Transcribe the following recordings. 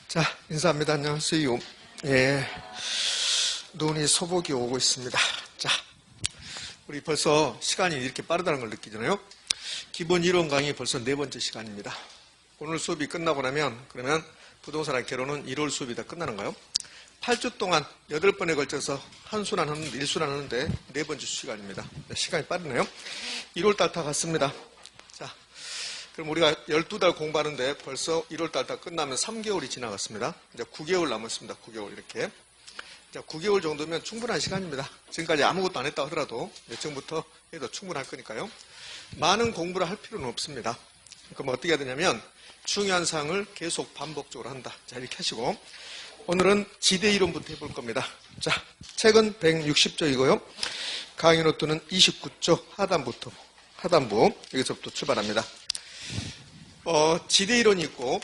자, 인사합니다. 안녕하세요. 예, 눈이 소복이 오고 있습니다. 자, 우리 벌써 시간이 이렇게 빠르다는 걸 느끼잖아요. 기본 이론 강의 벌써 4번째 시간입니다. 오늘 수업이 끝나고 나면 그러면 부동산학 개론은 1월 수업이 다 끝나는 거예요. 8주 동안 8번에 걸쳐서 한 수란 하는데 1수란 하는데 4번째 시간입니다. 시간이 빠르네요. 1월달 다 갔습니다. 자, 그럼 우리가 12달 공부하는데 벌써 1월달 다 끝나면 3개월이 지나갔습니다. 이제 9개월 남았습니다. 9개월 이렇게. 자, 9개월 정도면 충분한 시간입니다. 지금까지 아무것도 안 했다 하더라도 지금부터 해도 충분할 거니까요. 많은 공부를 할 필요는 없습니다. 그럼 어떻게 해야 되냐면 중요한 사항을 계속 반복적으로 한다. 자, 이렇게 하시고 오늘은 지대 이론부터 해볼 겁니다. 자, 책은 160조이고요. 강의 노트는 29조 하단부 여기서부터 출발합니다. 지대 이론이 있고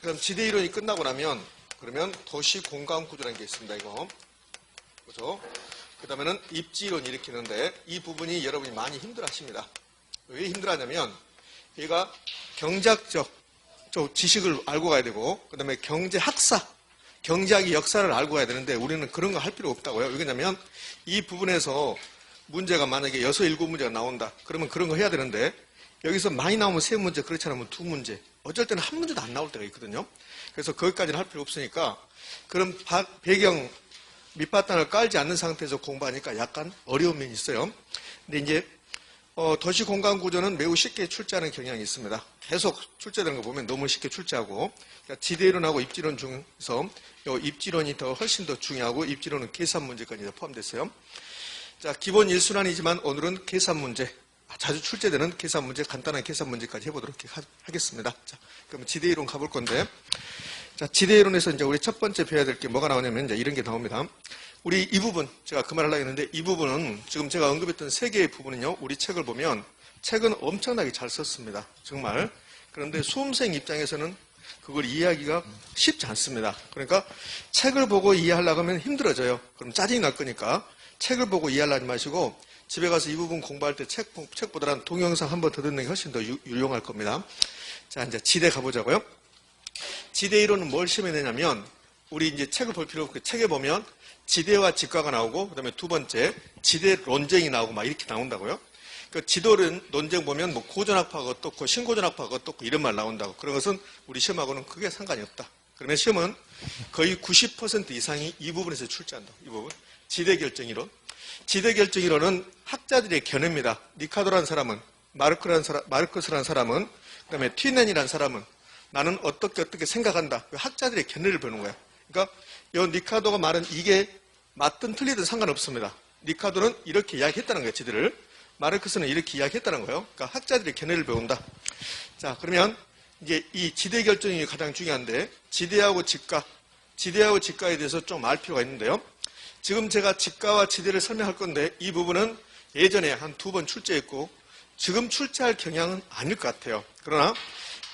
그럼 지대 이론이 끝나고 나면 그러면 도시 공간 구조라는 게 있습니다. 이거 그죠? 그 다음에는 입지 이론이 이렇게 있는데 이 부분이 여러분이 많이 힘들어하십니다. 왜 힘들어하냐면 얘가 경제학적 지식을 알고 가야 되고 그 다음에 경제학사 경제학의 역사를 알고 가야 되는데 우리는 그런 거 할 필요 없다고요. 왜냐면 이 부분에서 문제가 만약에 6, 7문제가 나온다. 그러면 그런 거 해야 되는데 여기서 많이 나오면 3문제, 그렇지 않으면 2문제. 어쩔 때는 한 문제도 안 나올 때가 있거든요. 그래서 거기까지는 할 필요 없으니까 그럼 배경 밑바탕을 깔지 않는 상태에서 공부하니까 약간 어려운 면이 있어요. 근데 이제 도시 공간 구조는 매우 쉽게 출제하는 경향이 있습니다. 계속 출제되는 거 보면 너무 쉽게 출제하고 그러니까 지대이론하고 입지론 중에서 입지론이 훨씬 더 중요하고 입지론은 계산 문제까지 포함됐어요. 자, 기본 1순환이지만 오늘은 계산 문제 자주 출제되는 계산 문제, 간단한 계산 문제까지 해보도록 하겠습니다. 자, 그럼 지대이론 가볼 건데, 자, 지대이론에서 이제 우리 첫 번째 배워야 될 게 뭐가 나오냐면 이제 이런 게 나옵니다. 우리 이 부분, 제가 그 말 하려고 했는데 이 부분은 지금 제가 언급했던 3개의 부분은요, 우리 책을 보면 책은 엄청나게 잘 썼습니다. 정말. 그런데 수험생 입장에서는 그걸 이해하기가 쉽지 않습니다. 그러니까 책을 보고 이해하려고 하면 힘들어져요. 그럼 짜증이 날 거니까 책을 보고 이해하려고 하지 마시고 집에 가서 이 부분 공부할 때 책보다는 동영상 한 번 더 듣는 게 훨씬 더 유용할 겁니다. 자, 이제 지대 가보자고요. 지대 이론은 뭘 시험에 내냐면, 우리 이제 책을 볼 필요 없고, 책에 보면 지대와 직과가 나오고, 그 다음에 두 번째, 지대 논쟁이 나오고 막 이렇게 나온다고요. 그 지도는 논쟁 보면 뭐 고전학파가 어떻고, 신고전학파가 어떻고 이런 말 나온다고. 그런 것은 우리 시험하고는 크게 상관이 없다. 그러면 시험은 거의 90% 이상이 이 부분에서 출제한다. 이 부분. 지대 결정 이론. 지대 결정 이론은 학자들의 견해입니다. 니카도라는 사람은, 마르크스라는 사람은, 그 다음에 튀넨이라는 사람은 나는 어떻게 생각한다. 학자들의 견해를 보는 거야. 그러니까 이 니카도가 말은 이게 맞든 틀리든 상관없습니다. 니카도는 이렇게 이야기했다는 거예요. 지대를. 마르크스는 이렇게 이야기했다는 거예요. 그러니까 학자들의 견해를 배운다. 자, 그러면 이제 이 지대 결정이 가장 중요한데 지대하고 직과에 대해서 좀 알 필요가 있는데요. 지금 제가 직과와 지대를 설명할 건데 이 부분은 예전에 한 2번 출제했고 지금 출제할 경향은 아닐 것 같아요. 그러나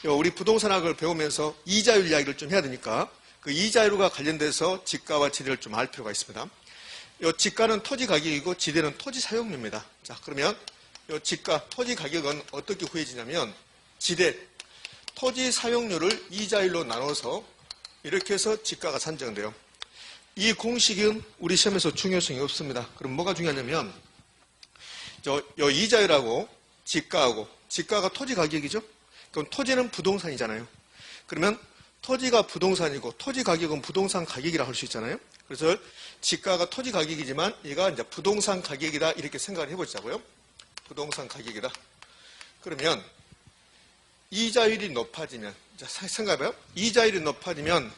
우리 부동산학을 배우면서 이자율 이야기를 좀 해야 되니까 그 이자율과 관련돼서 직과와 지대를 좀 알 필요가 있습니다. 이 직과는 토지 가격이고 지대는 토지 사용료입니다. 자, 그러면 이 직과 토지 가격은 어떻게 구해지냐면 지대 토지 사용료를 이자율로 나눠서 이렇게 해서 직과가 산정돼요. 이 공식은 우리 시험에서 중요성이 없습니다. 그럼 뭐가 중요하냐면 이자율하고 직과가 토지 가격이죠. 그럼 토지는 부동산이잖아요. 그러면 토지가 부동산이고 토지 가격은 부동산 가격이라 할 수 있잖아요. 그래서 직과가 토지 가격이지만 얘가 이제 부동산 가격이다 이렇게 생각을 해보자고요. 부동산 가격이다. 그러면 이자율이 높아지면 생각해봐요. 이자율이 높아지면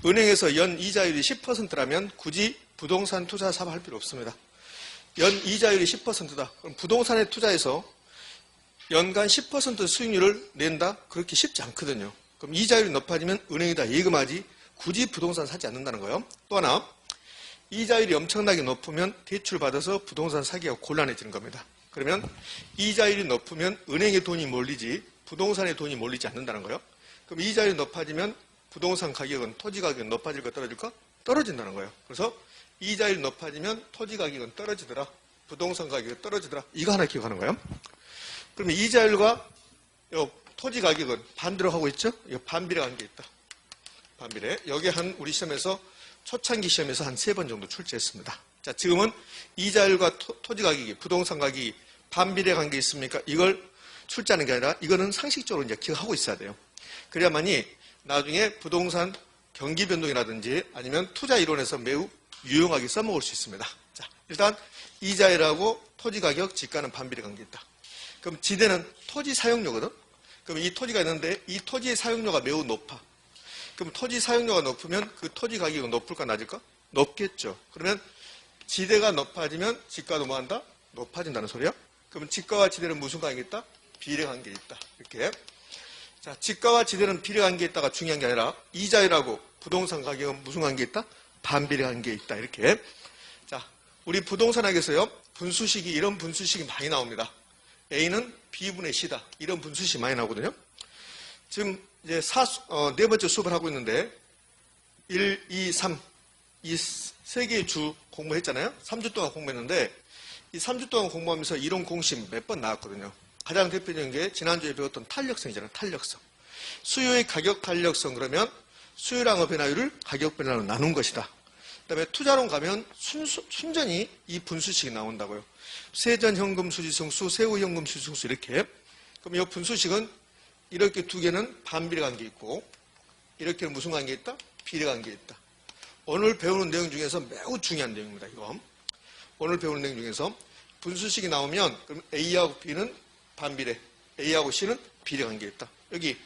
은행에서 연 이자율이 10%라면 굳이 부동산 투자 사업 할 필요 없습니다. 연 이자율이 10%다. 그럼 부동산에 투자해서 연간 10% 수익률을 낸다? 그렇게 쉽지 않거든요. 그럼 이자율이 높아지면 은행에다 예금하지 굳이 부동산 사지 않는다는 거예요. 또 하나, 이자율이 엄청나게 높으면 대출받아서 부동산 사기가 곤란해지는 겁니다. 그러면 이자율이 높으면 은행에 돈이 몰리지 부동산에 돈이 몰리지 않는다는 거예요. 그럼 이자율이 높아지면 부동산 가격은 토지 가격은 높아질까 떨어질까? 떨어진다는 거예요. 그래서 이자율이 높아지면 토지 가격은 떨어지더라. 부동산 가격이 떨어지더라. 이거 하나 기억하는 거예요. 그러면 이자율과 토지 가격은 반대로 하고 있죠? 반비례 관계 있다. 반비례. 여기 우리 시험에서 초창기 시험에서 한 3번 정도 출제했습니다. 자, 지금은 이자율과 토지 가격이, 부동산 가격이 반비례 관계 있습니까? 이걸 출제하는 게 아니라 이거는 상식적으로 이제 기억하고 있어야 돼요. 그래야만이 나중에 부동산 경기 변동이라든지 아니면 투자 이론에서 매우 유용하게 써먹을 수 있습니다. 자, 일단 이자율하고 토지 가격, 지가는 반비례 관계 있다. 그럼 지대는 토지 사용료거든? 그럼 이 토지가 있는데 이 토지의 사용료가 매우 높아. 그럼 토지 사용료가 높으면 그 토지 가격은 높을까 낮을까? 높겠죠. 그러면 지대가 높아지면 지가도 뭐한다? 높아진다는 소리야. 그러면 지가와 지대는 무슨 관계가 있다? 비례 관계에 있다. 이렇게. 자, 지가와 지대는 비례 관계에 있다가 중요한 게 아니라 이자율하고 부동산 가격은 무슨 관계에 있다? 반비례 관계에 있다. 이렇게. 자, 우리 부동산학에서요, 분수식이, 이런 분수식이 많이 나옵니다. A는 B분의 C다. 이런 분수식이 많이 나오거든요. 지금 이제 네 번째 수업을 하고 있는데 1, 2, 3 이 세 개의 주 공부했잖아요. 3주 동안 공부했는데 이 3주 동안 공부하면서 이론 공식 몇 번 나왔거든요. 가장 대표적인 게 지난주에 배웠던 탄력성이잖아요. 탄력성. 수요의 가격 탄력성 그러면 수요량의 변화율을 가격 변화로 나눈 것이다. 그다음에 투자론 가면 순전히 이 분수식이 나온다고요. 세전 현금 수지승수, 세후 현금 수지승수 이렇게. 그럼 이 분수식은 이렇게 두 개는 반비례 관계 있고 이렇게는 무슨 관계 있다? 비례 관계 있다. 오늘 배우는 내용 중에서 매우 중요한 내용입니다. 이거. 오늘 배우는 내용 중에서 분수식이 나오면 그럼 A하고 B는 반비례, A하고 C는 비례 관계 있다. 여기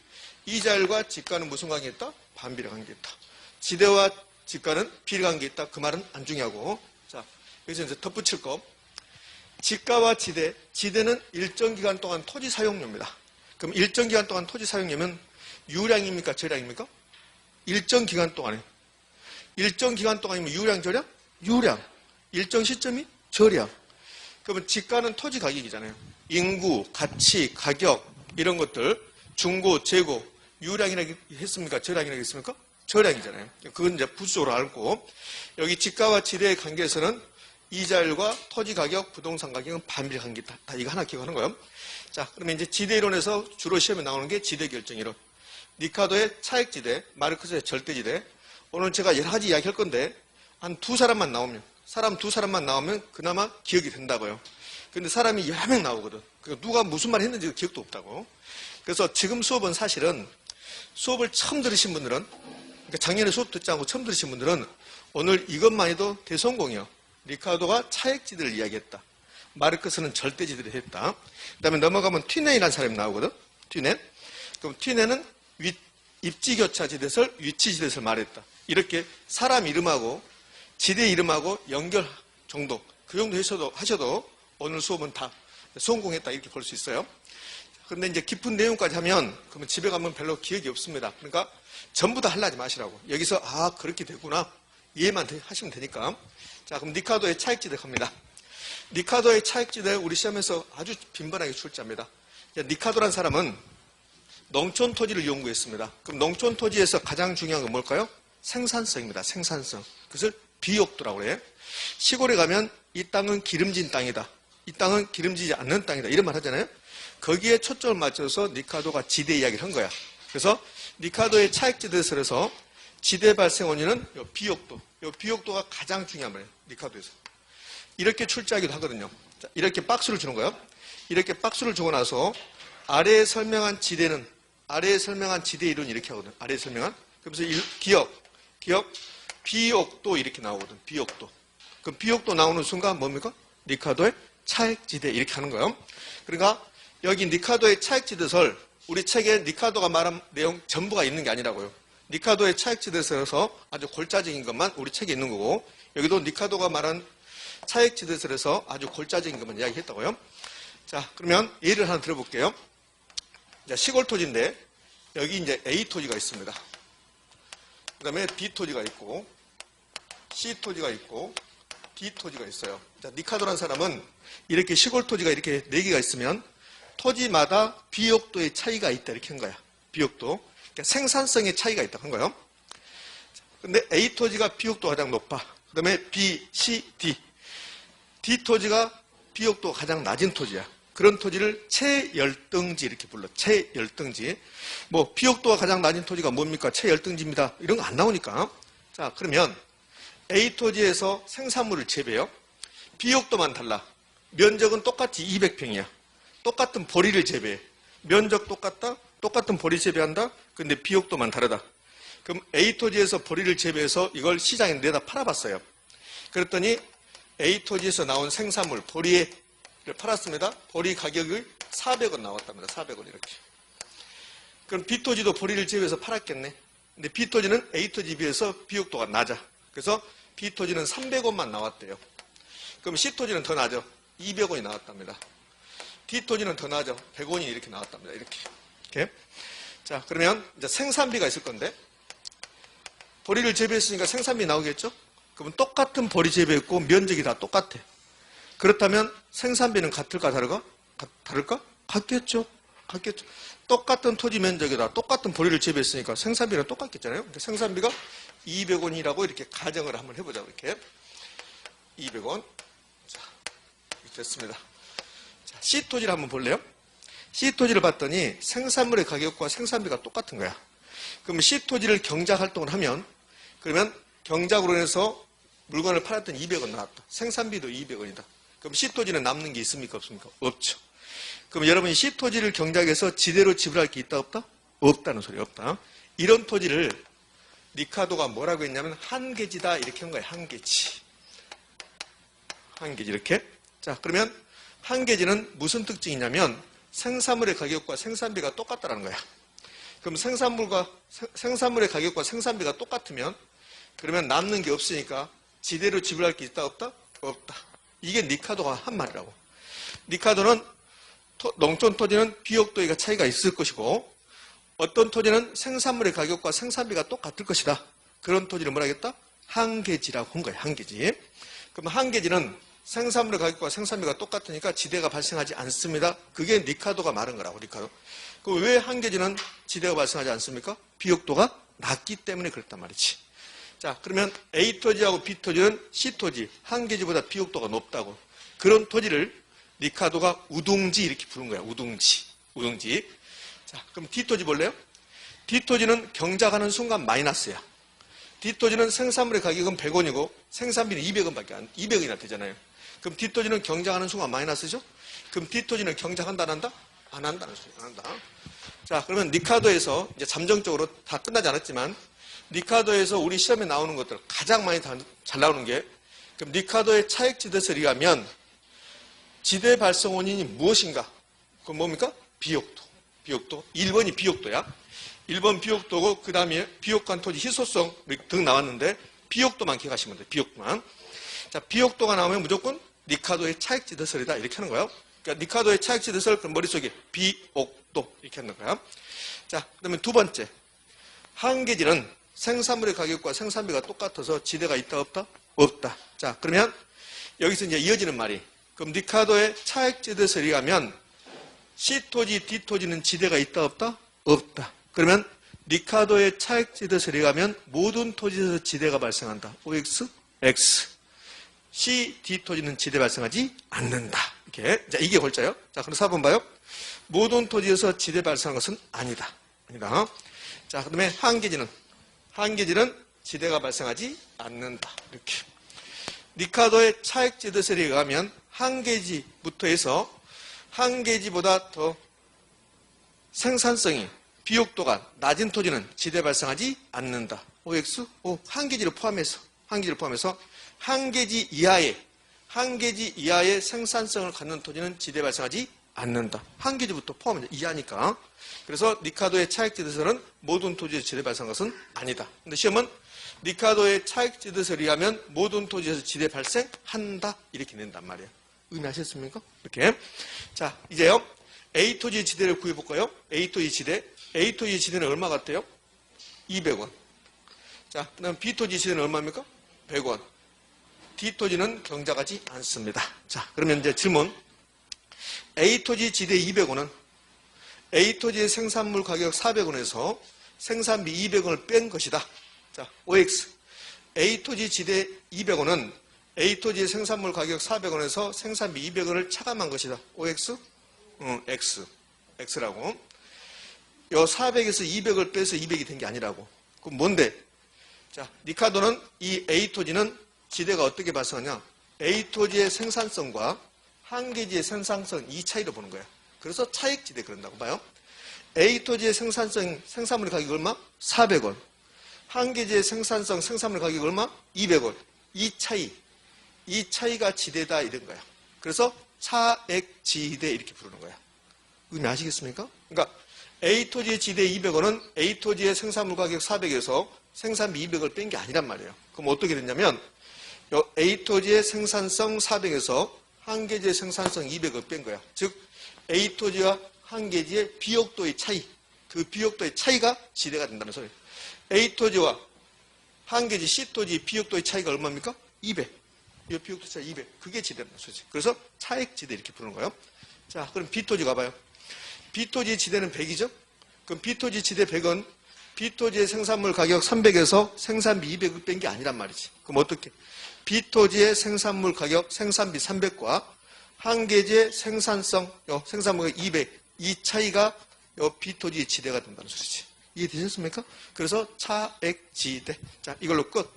이자율과 지가는 무슨 관계 있다? 반비례 관계 있다. 지대와 지가는 비례 관계 있다. 그 말은 안 중요하고. 자, 여기서 이제 덧붙일 거. 지가와 지대는 일정 기간 동안 토지 사용료입니다. 그럼 일정 기간 동안 토지 사용료면 유량입니까? 저량입니까? 일정 기간 동안에. 일정 기간 동안이면 유량, 저량? 유량. 일정 시점이 저량. 그러면 지가는 토지 가격이잖아요. 인구, 가치, 가격 이런 것들 중고, 재고 유량이라고 했습니까? 저량이라고 했습니까? 저량이잖아요. 그건 이제 부수적으로 알고 여기 지가와 지대의 관계에서는 이자율과 토지 가격, 부동산 가격은 반비례 관계다. 다 이거 하나 기억하는 거예요. 자, 그러면 이제 지대 이론에서 주로 시험에 나오는 게 지대 결정 이론. 리카도의 차액 지대, 마르크스의 절대 지대. 오늘 제가 여러 가지 이야기 할 건데 한 사람 두 사람만 나오면 그나마 기억이 된다고요. 근데 사람이 여러 명 나오거든. 누가 무슨 말 했는지 기억도 없다고. 그래서 지금 수업은 사실은 수업을 처음 들으신 분들은, 그러니까 작년에 수업 듣지 않고 처음 들으신 분들은 오늘 이것만 해도 대성공이요. 리카도가 차액지대를 이야기했다. 마르크스는 절대지대를 했다. 그 다음에 넘어가면 튀넨이라는 사람이 나오거든. 튀넨. 그럼 튀넨은 입지교차 지대설, 위치지대설 말했다. 이렇게 사람 이름하고 지대 이름하고 연결 정도, 그 정도 하셔도 오늘 수업은 다 성공했다 이렇게 볼 수 있어요. 그런데 이제 깊은 내용까지 하면 그러면 집에 가면 별로 기억이 없습니다. 그러니까 전부 다 하려지 마시라고. 여기서 그렇게 되구나 이해만 하시면 되니까. 자, 그럼 리카도의 차액지대 갑니다. 리카도의 차액지대 우리 시험에서 아주 빈번하게 출제합니다. 리카도란 사람은 농촌 토지를 연구했습니다. 그럼 농촌 토지에서 가장 중요한 건 뭘까요? 생산성입니다. 생산성. 그것을 비옥도라고 그래요. 시골에 가면 이 땅은 기름진 땅이다. 이 땅은 기름지지 않는 땅이다. 이런 말 하잖아요. 거기에 초점을 맞춰서 리카도가 지대 이야기를 한 거야. 그래서 리카도의 차액지대설에서 지대 발생 원인은 이 비옥도. 이 비옥도가 가장 중요한 말이에요. 리카도에서. 이렇게 출제하기도 하거든요. 자, 이렇게 박스를 주는 거예요. 이렇게 박스를 주고 나서 아래에 설명한 지대는 아래에 설명한 지대 이론이 이렇게 하거든요. 아래에 설명한. 그러면서 기억, 비옥도 이렇게 나오거든. 비옥도. 그럼 비옥도 나오는 순간 뭡니까? 리카도의 차액지대 이렇게 하는 거예요. 그러니까 여기 리카도의 차액지대설 우리 책에 리카도가 말한 내용 전부가 있는 게 아니라고요. 리카도의 차액지대설에서 아주 골자적인 것만 우리 책에 있는 거고 여기도 리카도가 말한 차액지대설에서 아주 골자적인 것만 이야기했다고요. 자, 그러면 예를 하나 들어볼게요. 자, 시골 토지인데 여기 이제 A 토지가 있습니다. 그 다음에 B 토지가 있고 C 토지가 있고 D 토지가 있어요. 자, 리카도라는 사람은 이렇게 시골 토지가 이렇게 4개가 있으면 토지마다 비옥도의 차이가 있다 이렇게 한 거야. 비옥도. 그러니까 생산성의 차이가 있다 한 거예요. 근데 A 토지가 비옥도가 가장 높아. 그 다음에 B, C, D. D 토지가 비옥도가 가장 낮은 토지야. 그런 토지를 최열등지 이렇게 불러. 최열등지. 뭐 비옥도가 가장 낮은 토지가 뭡니까? 최열등지입니다. 이런 거 안 나오니까. 자, 그러면 A 토지에서 생산물을 재배해요. 비옥도만 달라. 면적은 똑같이 200평이야. 똑같은 보리를 재배해. 면적 똑같다. 똑같은 보리 재배한다. 근데 비옥도만 다르다. 그럼 A 토지에서 보리를 재배해서 이걸 시장에 내다 팔아봤어요. 그랬더니 A 토지에서 나온 생산물 보리를 팔았습니다. 보리 가격이 400원 나왔답니다. 400원 이렇게. 그럼 B 토지도 보리를 재배해서 팔았겠네. 근데 B 토지는 A 토지에 비해서 비옥도가 낮아. 그래서 B 토지는 300원만 나왔대요. 그럼 C 토지는 더 낮아. 200원이 나왔답니다. D 토지는 더 낮아. 100원이 이렇게 나왔답니다. 이렇게. 자, 그러면 이제 생산비가 있을 건데 보리를 재배했으니까 생산비 나오겠죠? 그러면 똑같은 보리 재배했고 면적이 다 똑같아. 그렇다면 생산비는 같을까 다를까? 다를까? 같겠죠. 같겠죠. 똑같은 토지 면적에다 똑같은 보리를 재배했으니까 생산비는 똑같겠잖아요. 그러니까 생산비가 200원이라고 이렇게 가정을 한번 해보자고 이렇게. 200원. 자, 이렇게 됐습니다. 자, C 토지를 한번 볼래요? C 토지를 봤더니 생산물의 가격과 생산비가 똑같은 거야. 그러면 C 토지를 경작 활동을 하면 그러면 경작으로 인해서 물건을 팔았더니 200원 나왔다. 생산비도 200원이다. 그럼 C 토지는 남는 게 있습니까? 없습니까? 없죠. 그럼 여러분이 C 토지를 경작해서 지대로 지불할 게 있다 없다? 없다는 소리 없다. 이런 토지를 리카도가 뭐라고 했냐면 한계지다 이렇게 한 거예요. 한계지. 한계지 이렇게. 자, 그러면 한계지는 무슨 특징이냐면 생산물의 가격과 생산비가 똑같다는 거야. 그럼 생산물의 가격과 생산비가 똑같으면 그러면 남는 게 없으니까 지대로 지불할 게 있다 없다? 없다. 이게 리카도가 한 말이라고. 리카도는 농촌 토지는 비옥도가 차이가 있을 것이고 어떤 토지는 생산물의 가격과 생산비가 똑같을 것이다. 그런 토지를 뭐라 하겠다? 한계지라고 한 거야. 한계지. 그럼 한계지는 생산물의 가격과 생산비가 똑같으니까 지대가 발생하지 않습니다. 그게 리카도가 말한 거라고. 리카도. 그럼 왜 한계지는 지대가 발생하지 않습니까? 비옥도가 낮기 때문에 그렇단 말이지. 자, 그러면 A 토지하고 B 토지는 C 토지, 한계지보다 비옥도가 높다고. 그런 토지를 리카도가 우둥지 이렇게 부른 거야. 우둥지. 우둥지. 자, 그럼 D 토지 볼래요? D 토지는 경작하는 순간 마이너스야. D 토지는 생산물의 가격은 100원이고 생산비는 200원이나 되잖아요. 그럼 D 토지는 경작하는 순간 마이너스죠? 그럼 D 토지는 경작한다 안 한다? 안 한다는 소리. 안 한다. 자, 그러면 리카도에서 이제 잠정적으로 다 끝나지 않았지만 리카도에서 우리 시험에 나오는 것들 가장 많이 잘 나오는 게 그럼 리카도의 차액 지대설에 의하면 지대 발생 원인이 무엇인가? 그건 뭡니까? 비옥도. 비옥도. 1번이 비옥도야. 1번 비옥도고 그 다음에 비옥한 토지 희소성 등 나왔는데 비옥도만 기억하시면 돼요. 비옥도만. 자, 비옥도가 나오면 무조건 리카도의 차액 지대설이다. 이렇게 하는 거예요. 그러니까 리카도의 차액 지대설 그럼 머릿속에 비옥도 이렇게 하는 거야. 자, 그다음에 두 번째. 한계지는 생산물의 가격과 생산비가 똑같아서 지대가 있다 없다? 없다. 자, 그러면 여기서 이제 이어지는 말이 그럼 리카도의 차액 지대설에 의하면 C 토지, D 토지는 지대가 있다 없다? 없다. 그러면 리카도의 차액 지대설에 의하면 모든 토지에서 지대가 발생한다. OX, X. C, D 토지는 지대 발생하지 않는다. 이렇게. 자, 이게 골자요. 자, 그럼 4번 봐요. 모든 토지에서 지대 발생한 것은 아니다. 아니다. 자, 그 다음에 한계지는 지대가 발생하지 않는다. 이렇게. 리카도의 차액 지대설에 의하면 한계지부터 해서 한계지보다 더 생산성이 비옥도가 낮은 토지는 지대 발생하지 않는다. OX, O, 한계지를 포함해서 한계지 이하의 생산성을 갖는 토지는 지대 발생하지 않는다. 한계지부터 포함해서 이하니까. 그래서 리카도의 차액 지대설은 모든 토지에서 지대 발생한 것은 아니다. 근데 시험은 리카도의 차액 지대설에 의하면 모든 토지에서 지대 발생한다. 이렇게 낸단 말이에요. 의미하셨습니까? 이렇게. 자, 이제요. A 토지의 지대를 구해볼까요? A 토지 지대. A 토지의 지대는 얼마 같아요? 200원. 자, 그 다음 B 토지 지대는 얼마입니까? 100원. D 토지는 경작하지 않습니다. 자, 그러면 이제 질문. A 토지 지대 200원은 A 토지의 생산물 가격 400원에서 생산비 200원을 뺀 것이다. 자, OX. A 토지 지대 200원은 A 토지의 생산물 가격 400원에서 생산비 200원을 차감한 것이다. OX. X라고. 요 400에서 200을 빼서 200이 된 게 아니라고. 그럼 뭔데? 자, 니카도는 이 A 토지는 지대가 어떻게 발생하냐? A 토지의 생산성과 한계지의 생산성 이 차이로 보는 거야. 그래서 차액지대 그런다고 봐요. A 토지의 생산물 가격이 얼마? 400원. 한계지의 생산물 가격이 얼마? 200원. 이 차이가 지대다 이런 거야. 그래서 차액지대 이렇게 부르는 거야. 의미 아시겠습니까? 그러니까 A 토지의 지대 200원은 A 토지의 생산물 가격 400에서 생산비 200을 뺀 게 아니란 말이에요. 그럼 어떻게 됐냐면 A 토지의 생산성 400에서 한계지의 생산성 200을 뺀 거야. 즉 A 토지와 한계지의 비옥도의 차이, 그 비옥도의 차이가 지대가 된다는 소리예요. A 토지와 한계지 C 토지 비옥도의 차이가 얼마입니까? 200. 이 비옥도 차이 200. 그게 지대라는 소리지. 그래서 차액지대 이렇게 부르는 거예요. 자, 그럼 B 토지 가봐요. B 토지의 지대는 100이죠? 그럼 B 토지 지대 100은 B 토지의 생산물 가격 300에서 생산비 200을 뺀 게 아니란 말이지. 그럼 어떻게? B 토지의 생산물 가격 생산비 300과 한계지의 생산성, 생산물 가격 200, 이 차이가 B 토지의 지대가 된다는 소리지. 이해되셨습니까? 그래서 차액지대. 자, 이걸로 끝.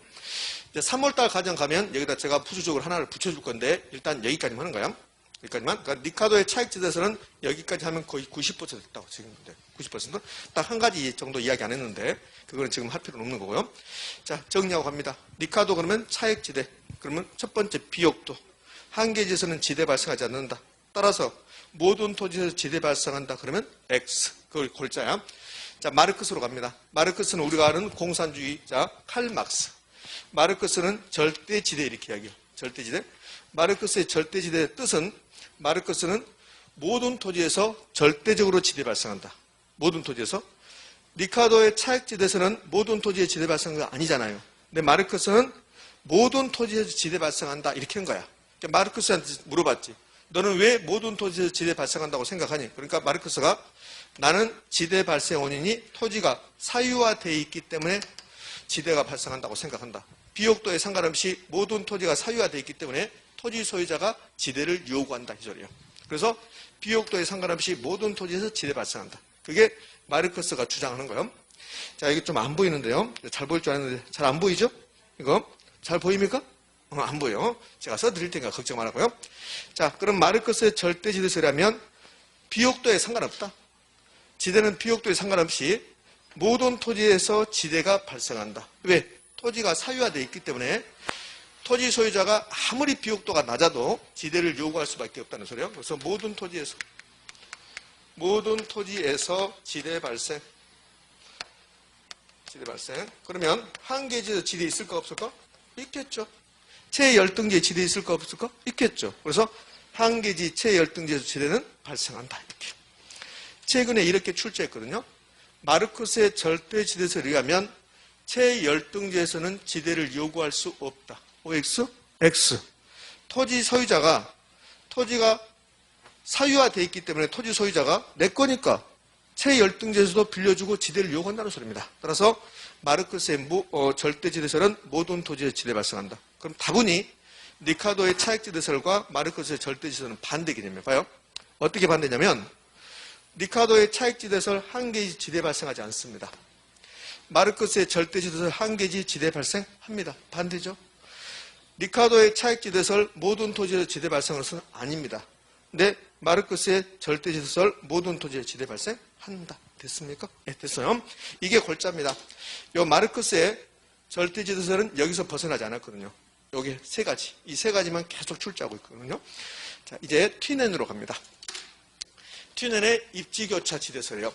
이제 3월달 과정 가면 여기다 제가 부수적으로 하나를 붙여줄 건데 일단 여기까지만 하는 거야. 여기까지만. 그러니까 니카도의 차액지대에서는 여기까지 하면 거의 90% 됐다고 지금. 90%. 딱 한 가지 정도 이야기 안 했는데 그거는 지금 할 필요는 없는 거고요. 자, 정리하고 갑니다. 니카도 그러면 차액지대. 그러면 첫 번째 비옥도. 한계지에서는 지대 발생하지 않는다. 따라서 모든 토지에서 지대 발생한다. 그러면 X. 그걸 골자야. 자, 마르크스로 갑니다. 마르크스는 우리가 아는 공산주의자 칼 막스. 마르크스는 절대지대 이렇게 이야기해요. 절대지대. 마르크스의 절대지대의 뜻은 마르크스는 모든 토지에서 절대적으로 지대 발생한다. 모든 토지에서. 니카도의 차액지대에서는 모든 토지에 지대 발생한 거 아니잖아요. 근데 마르크스는 모든 토지에서 지대 발생한다. 이렇게 한 거야. 그러니까 마르크스한테 물어봤지. 너는 왜 모든 토지에서 지대 발생한다고 생각하니? 그러니까 마르크스가 나는 지대 발생 원인이 토지가 사유화되어 있기 때문에 지대가 발생한다고 생각한다. 비옥도에 상관없이 모든 토지가 사유화되어 있기 때문에 토지 소유자가 지대를 요구한다. 이 소리예요. 그래서 비옥도에 상관없이 모든 토지에서 지대 발생한다. 그게 마르크스가 주장하는 거예요. 자, 이게 좀 안 보이는데요. 잘 보일 줄 알았는데 잘 안 보이죠? 이거 잘 보입니까? 안 보여. 제가 써드릴 테니까 걱정 말라고요. 자, 그럼 마르크스의 절대지대설이라면 비옥도에 상관없다. 지대는 비옥도에 상관없이 모든 토지에서 지대가 발생한다. 왜? 토지가 사유화되어 있기 때문에 토지 소유자가 아무리 비옥도가 낮아도 지대를 요구할 수밖에 없다는 소리예요. 그래서 모든 토지에서 지대 발생. 그러면 한계지에서 지대 있을까 없을까? 있겠죠. 최열등지에 지대 있을까 없을까? 있겠죠. 그래서 한계지 최열등지에서 지대는 발생한다. 이렇게. 최근에 이렇게 출제했거든요. 마르크스의 절대지대설에 의하면 최열등지에서는 지대를 요구할 수 없다. OX? X. 토지 소유자가 토지가 사유화되어 있기 때문에 토지 소유자가 내 거니까 최열등지에서도 빌려주고 지대를 요구한다는 소리입니다. 따라서 마르크스의 절대지대설은 모든 토지에 지대 발생한다. 그럼 다분히 니카도의 차액지대설과 마르크스의 절대지대설은 반대 개념이에요. 봐요. 어떻게 반대냐면 니카도의 차액지대설 한계지 지대 발생하지 않습니다. 마르크스의 절대지대설 한계지 지대 발생합니다. 반대죠. 니카도의 차액지대설 모든 토지에서 지대 발생하는 것은 아닙니다. 근데 마르크스의 절대지대설 모든 토지에 지대 발생한다. 됐습니까? 네, 됐어요. 이게 골자입니다. 요 마르크스의 절대지대설은 여기서 벗어나지 않았거든요. 여기 세 가지. 이 세 가지만 계속 출제하고 있거든요. 자, 이제 튀넨으로 갑니다. 튀넨의 입지교차 지대설이에요.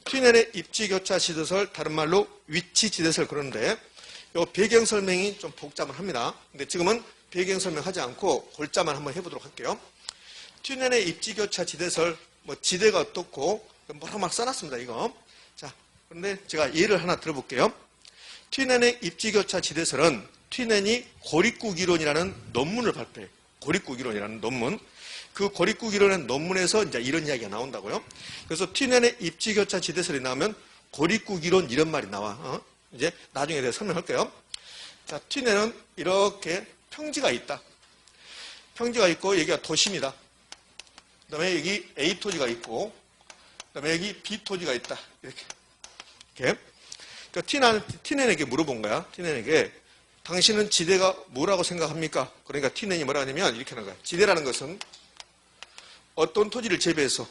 튀넨의 입지교차 지대설, 다른 말로 위치지대설 그러는데 요 배경 설명이 좀 복잡을 합니다. 근데 지금은 배경 설명하지 않고 골자만 한번 해보도록 할게요. 튀넨의 입지교차 지대설, 지대가 어떻고 뭐라고 막 써놨습니다. 이거. 자, 그런데 제가 예를 하나 들어볼게요. 튀넨의 입지교차 지대설은 튀넨이 고립국 이론이라는 논문을 발표해요. 고립국 이론이라는 논문. 그 고립국 이론의 논문에서 이제 이런 이야기가 나온다고요. 그래서 튀넨의 입지교차 지대설이 나오면 고립국 이론 이런 말이 나와. 이제 나중에 대해서 설명할게요. 자, 튀넨은 이렇게 평지가 있다. 평지가 있고 여기가 도심이다. 그다음에 여기 A 토지가 있고, 그다음에 여기 B 토지가 있다. 이렇게. 그러니까 T낸에게 물어본 거야. T낸에게 당신은 지대가 뭐라고 생각합니까? 그러니까 T낸이 뭐라 하냐면 이렇게 하는 거야. 지대라는 것은 어떤 토지를 재배해서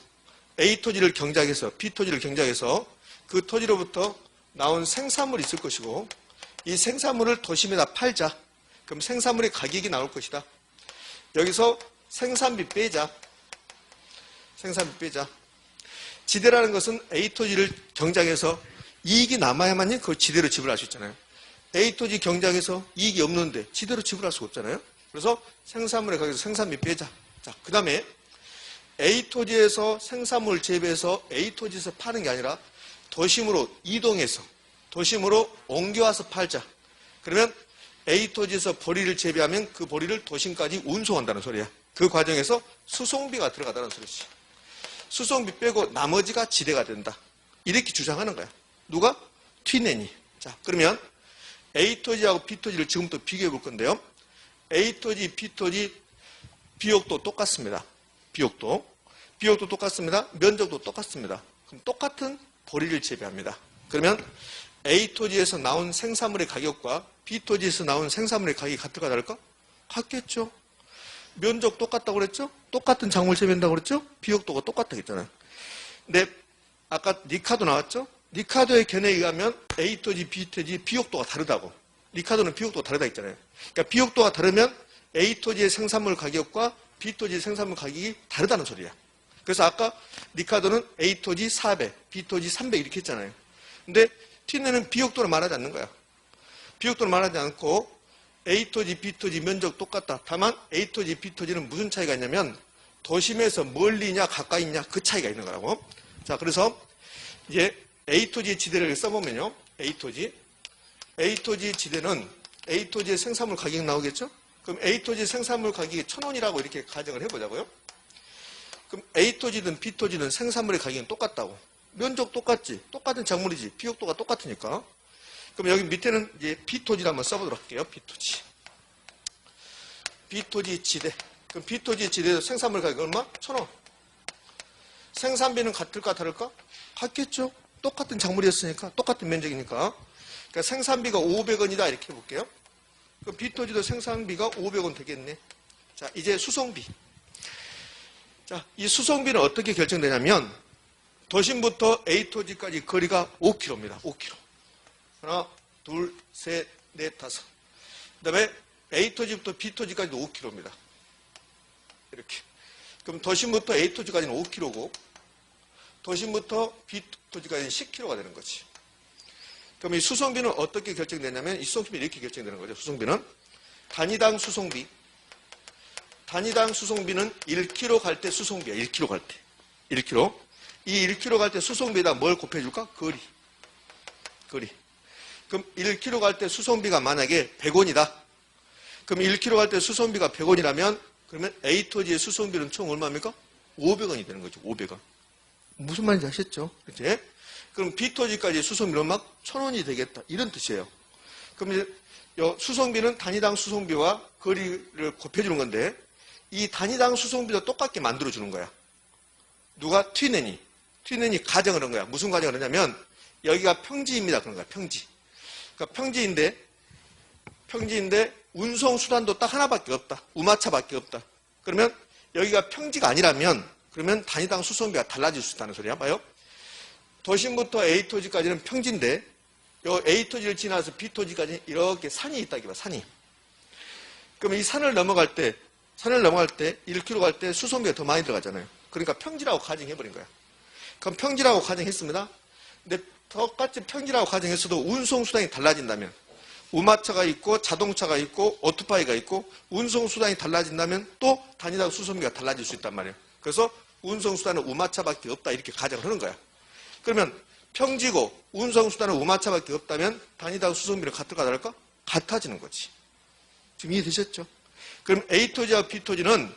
A 토지를 경작해서 B 토지를 경작해서 그 토지로부터 나온 생산물이 있을 것이고, 이 생산물을 도심에다 팔자. 그럼 생산물의 가격이 나올 것이다. 여기서 생산비 빼자. 생산비 빼자. 지대라는 것은 A 토지를 경작해서 이익이 남아야만이 그 지대로 지불할 수 있잖아요. A 토지 경작해서 이익이 없는데 지대로 지불할 수가 없잖아요. 그래서 생산물의 가격에서 생산비 빼자. 자, 그 다음에 A 토지에서 생산물 재배해서 A 토지에서 파는 게 아니라 도심으로 이동해서 도심으로 옮겨와서 팔자. 그러면 A 토지에서 보리를 재배하면 그 보리를 도심까지 운송한다는 소리야. 그 과정에서 수송비가 들어가다는 소리지. 수송비 빼고 나머지가 지대가 된다. 이렇게 주장하는 거야. 누가? T낸이. 자, 그러면 A 토지하고 B 토지를 지금부터 비교해 볼 건데요. A 토지, B 토지 비용도 똑같습니다. 비용도 똑같습니다. 면적도 똑같습니다. 그럼 똑같은 보리를 재배합니다. 그러면 A 토지에서 나온 생산물의 가격과 B 토지에서 나온 생산물의 가격이 같을까 다를까? 같겠죠. 면적 똑같다고 그랬죠? 똑같은 작물 재배한다고 그랬죠? 비용도가 똑같다고 했잖아요. 근데 아까 리카도 나왔죠? 리카도의 견해에 의하면 A 토지, B 토지 비용도가 다르다고. 리카도는 비용도가 다르다 했잖아요. 그러니까 비용도가 다르면 A 토지의 생산물 가격과 B 토지의 생산물 가격이 다르다는 소리야. 그래서 아까 리카도는 A 토지 400, B 토지 300 이렇게 했잖아요. 근데 T낸은 비용도를 말하지 않는 거야. 비용도를 말하지 않고 A 토지, B 토지 면적 똑같다. 다만 A 토지, B 토지는 무슨 차이가 있냐면 도심에서 멀리냐 가까이냐 그 차이가 있는 거라고. 자, 그래서 이제 A 토지의 지대를 써보면요. A 토지의 지대는 A 토지의 생산물 가격이 나오겠죠? 그럼 A 토지 생산물 가격이 1,000원이라고 이렇게 가정을 해보자고요. 그럼 A 토지든 B 토지든 생산물의 가격은 똑같다고. 면적 똑같지. 똑같은 작물이지. 비용도가 똑같으니까. 그럼 여기 밑에는 이제 B 토지를 한번 써보도록 할게요. B 토지 지대. 그럼 B 토지 지대도 생산물 가격이 얼마? 1,000원. 생산비는 같을까 다를까? 같겠죠. 똑같은 작물이었으니까. 똑같은 면적이니까. 그러니까 생산비가 500원이다 이렇게 해볼게요. 그럼 B 토지도 생산비가 500원 되겠네. 자, 이제 수송비. 자, 이 수송비는 어떻게 결정되냐면 도심부터 A 토지까지 거리가 5km입니다. 5km. 하나, 둘, 셋, 넷, 다섯. 그 다음에 A 토지부터 B 토지까지도 5km입니다. 이렇게. 그럼 도심부터 A 토지까지는 5km고 도심부터 B 토지까지는 10km가 되는 거지. 그럼 이 수송비는 어떻게 결정되냐면 이 수송비는 이렇게 결정되는 거죠. 수송비는 단위당 수송비. 단위당 수송비는 1km 갈 때 수송비야. 1km 갈 때. 1km. 이 1km 갈 때 수송비에다 뭘 곱해줄까? 거리. 그럼 1km 갈 때 수송비가 만약에 100원이다. 그럼 1km 갈 때 수송비가 100원이라면 그러면 A 토지의 수송비는 총 얼마입니까? 500원이 되는 거죠. 500원. 무슨 말인지 아셨죠? 그렇지? 그럼 B 토지까지 수송비는 막 1,000원이 되겠다. 이런 뜻이에요. 그럼 이제 수송비는 단위당 수송비와 거리를 곱해주는 건데 이 단위당 수송비도 똑같게 만들어주는 거야. 누가? T낸이 가정을 한 거야. 무슨 가정을 하냐면 여기가 평지입니다. 그런 거야. 평지. 그러니까 평지인데 운송수단도 딱 하나밖에 없다. 우마차밖에 없다. 그러면 여기가 평지가 아니라면 그러면 단위당 수송비가 달라질 수 있다는 소리야. 봐요. 도심부터 A 토지까지는 평지인데 요 A 토지를 지나서 B 토지까지 이렇게 산이 있다. 산이. 그럼 이 산을 넘어갈 때 1km 갈 때 수송비가 더 많이 들어가잖아요. 그러니까 평지라고 가정해버린 거야. 그럼 평지라고 가정했습니다. 근데 똑같이 평지라고 가정했어도 운송수단이 달라진다면 우마차가 있고 자동차가 있고 오토바이가 있고 운송수단이 달라진다면 또 단위당 수송비가 달라질 수 있단 말이에요. 그래서 운송수단은 우마차밖에 없다 이렇게 가정을 하는 거야. 그러면 평지고 운송수단은 우마차밖에 없다면 단위당 수송비는 같을까 다를까? 같아지는 거지. 지금 이해되셨죠? 그럼 A 토지와 B 토지는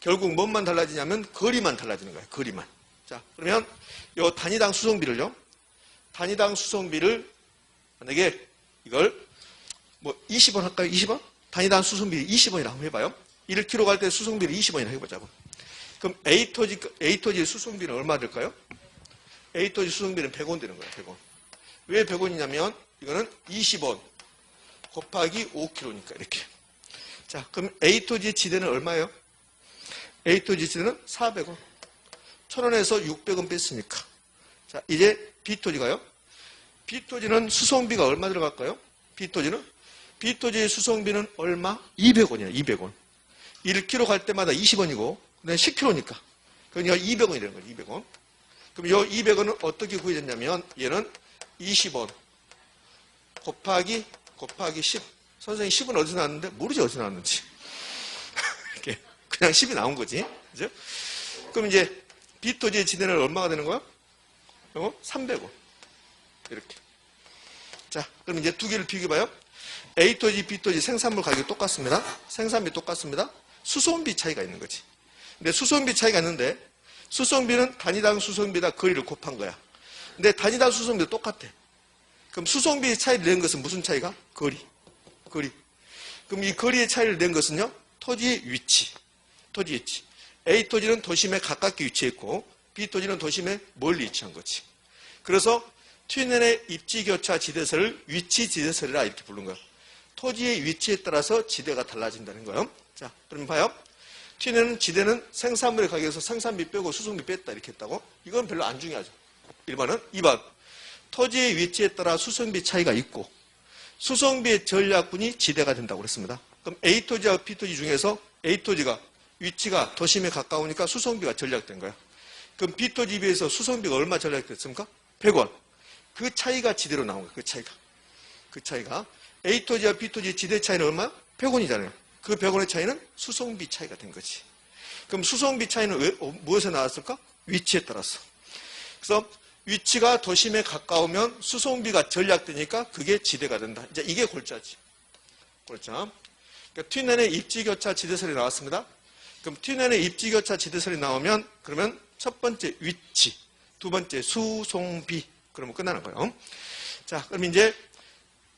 결국 뭔만 달라지냐면 거리만 달라지는 거예요. 거리만. 자, 그러면 요 단위당 수송비를 만약에 이걸 뭐 20원 할까요? 20원? 단위당 수송비 20원이라고 한번 해봐요. 1km 갈 때 수송비를 20원이라고 해보자고. 그럼 A토지 수송비는 얼마 들까요? A토지 수송비는 100원 되는 거예요. 100원. 왜 100원이냐면 이거는 20원 곱하기 5kg니까 이렇게. 자, 그럼 A토지의 지대는 얼마예요? A토지 지대는 400원. 1000원에서 600원 뺐으니까. 자, 이제 B토지가요. B토지는 수송비가 얼마 들어갈까요? B토지의 수송비는 얼마? 200원이에요. 200원. 1km 갈 때마다 20원이고 그다음에 10km니까. 그러니까 200원이 되는 거예요. 200원. 그럼 이 200원은 어떻게 구해졌냐면 얘는 20원 곱하기 10. 선생님 10은 어디서 나왔는데 모르지 어디서 나왔는지. 이렇게 그냥 10이 나온 거지. 그죠? 그럼 이제 B토지의 지대는 얼마가 되는 거야? 300원. 이렇게. 자, 그럼 이제 두 개를 비교해봐요. A토지, B토지 생산물 가격이 똑같습니다. 생산비 똑같습니다. 수송비 차이가 있는 거지. 근데 수송비 차이가 있는데 수송비는 단위당 수송비다 거리를 곱한 거야. 근데 단위당 수송비도 똑같아. 그럼 수송비 차이를 낸 것은 무슨 차이가? 거리. 그럼 이 거리의 차이를 낸 것은요? 토지의 위치. A토지는 도심에 가깝게 위치했고 B토지는 도심에 멀리 위치한 거지. 그래서 튠엔의 입지교차 지대설을 위치지대설이라 이렇게 부른 거예요. 토지의 위치에 따라서 지대가 달라진다는 거예요. 자, 그럼 봐요. 튠엔은 지대는 생산물의 가격에서 생산비 빼고 수송비 뺐다 이렇게 했다고? 이건 별로 안 중요하죠. 1번은. 2번. 토지의 위치에 따라 수송비 차이가 있고 수송비의 전략분이 지대가 된다고 그랬습니다. 그럼 A토지와 B토지 중에서 A토지가 위치가 도심에 가까우니까 수송비가 전략된 거예요. 그럼 B토지에 비해서 수송비가 얼마 전략됐습니까? 100원. 그 차이가 지대로 나온 거예요. 그 차이가. A토지와 B토지 지대 차이는 얼마야? 100원이잖아요. 그 100원의 차이는 수송비 차이가 된 거지. 그럼 수송비 차이는 무엇에 나왔을까? 위치에 따라서. 그래서 위치가 도심에 가까우면 수송비가 전략되니까 그게 지대가 된다. 이제 이게 골자지. 골자. 그러니까 튠엔의 입지교차 지대설이 나왔습니다. 그럼 튠엔의 입지교차 지대설이 나오면 그러면 첫 번째 위치, 두 번째 수송비. 그러면 끝나는 거예요. 자, 그럼 이제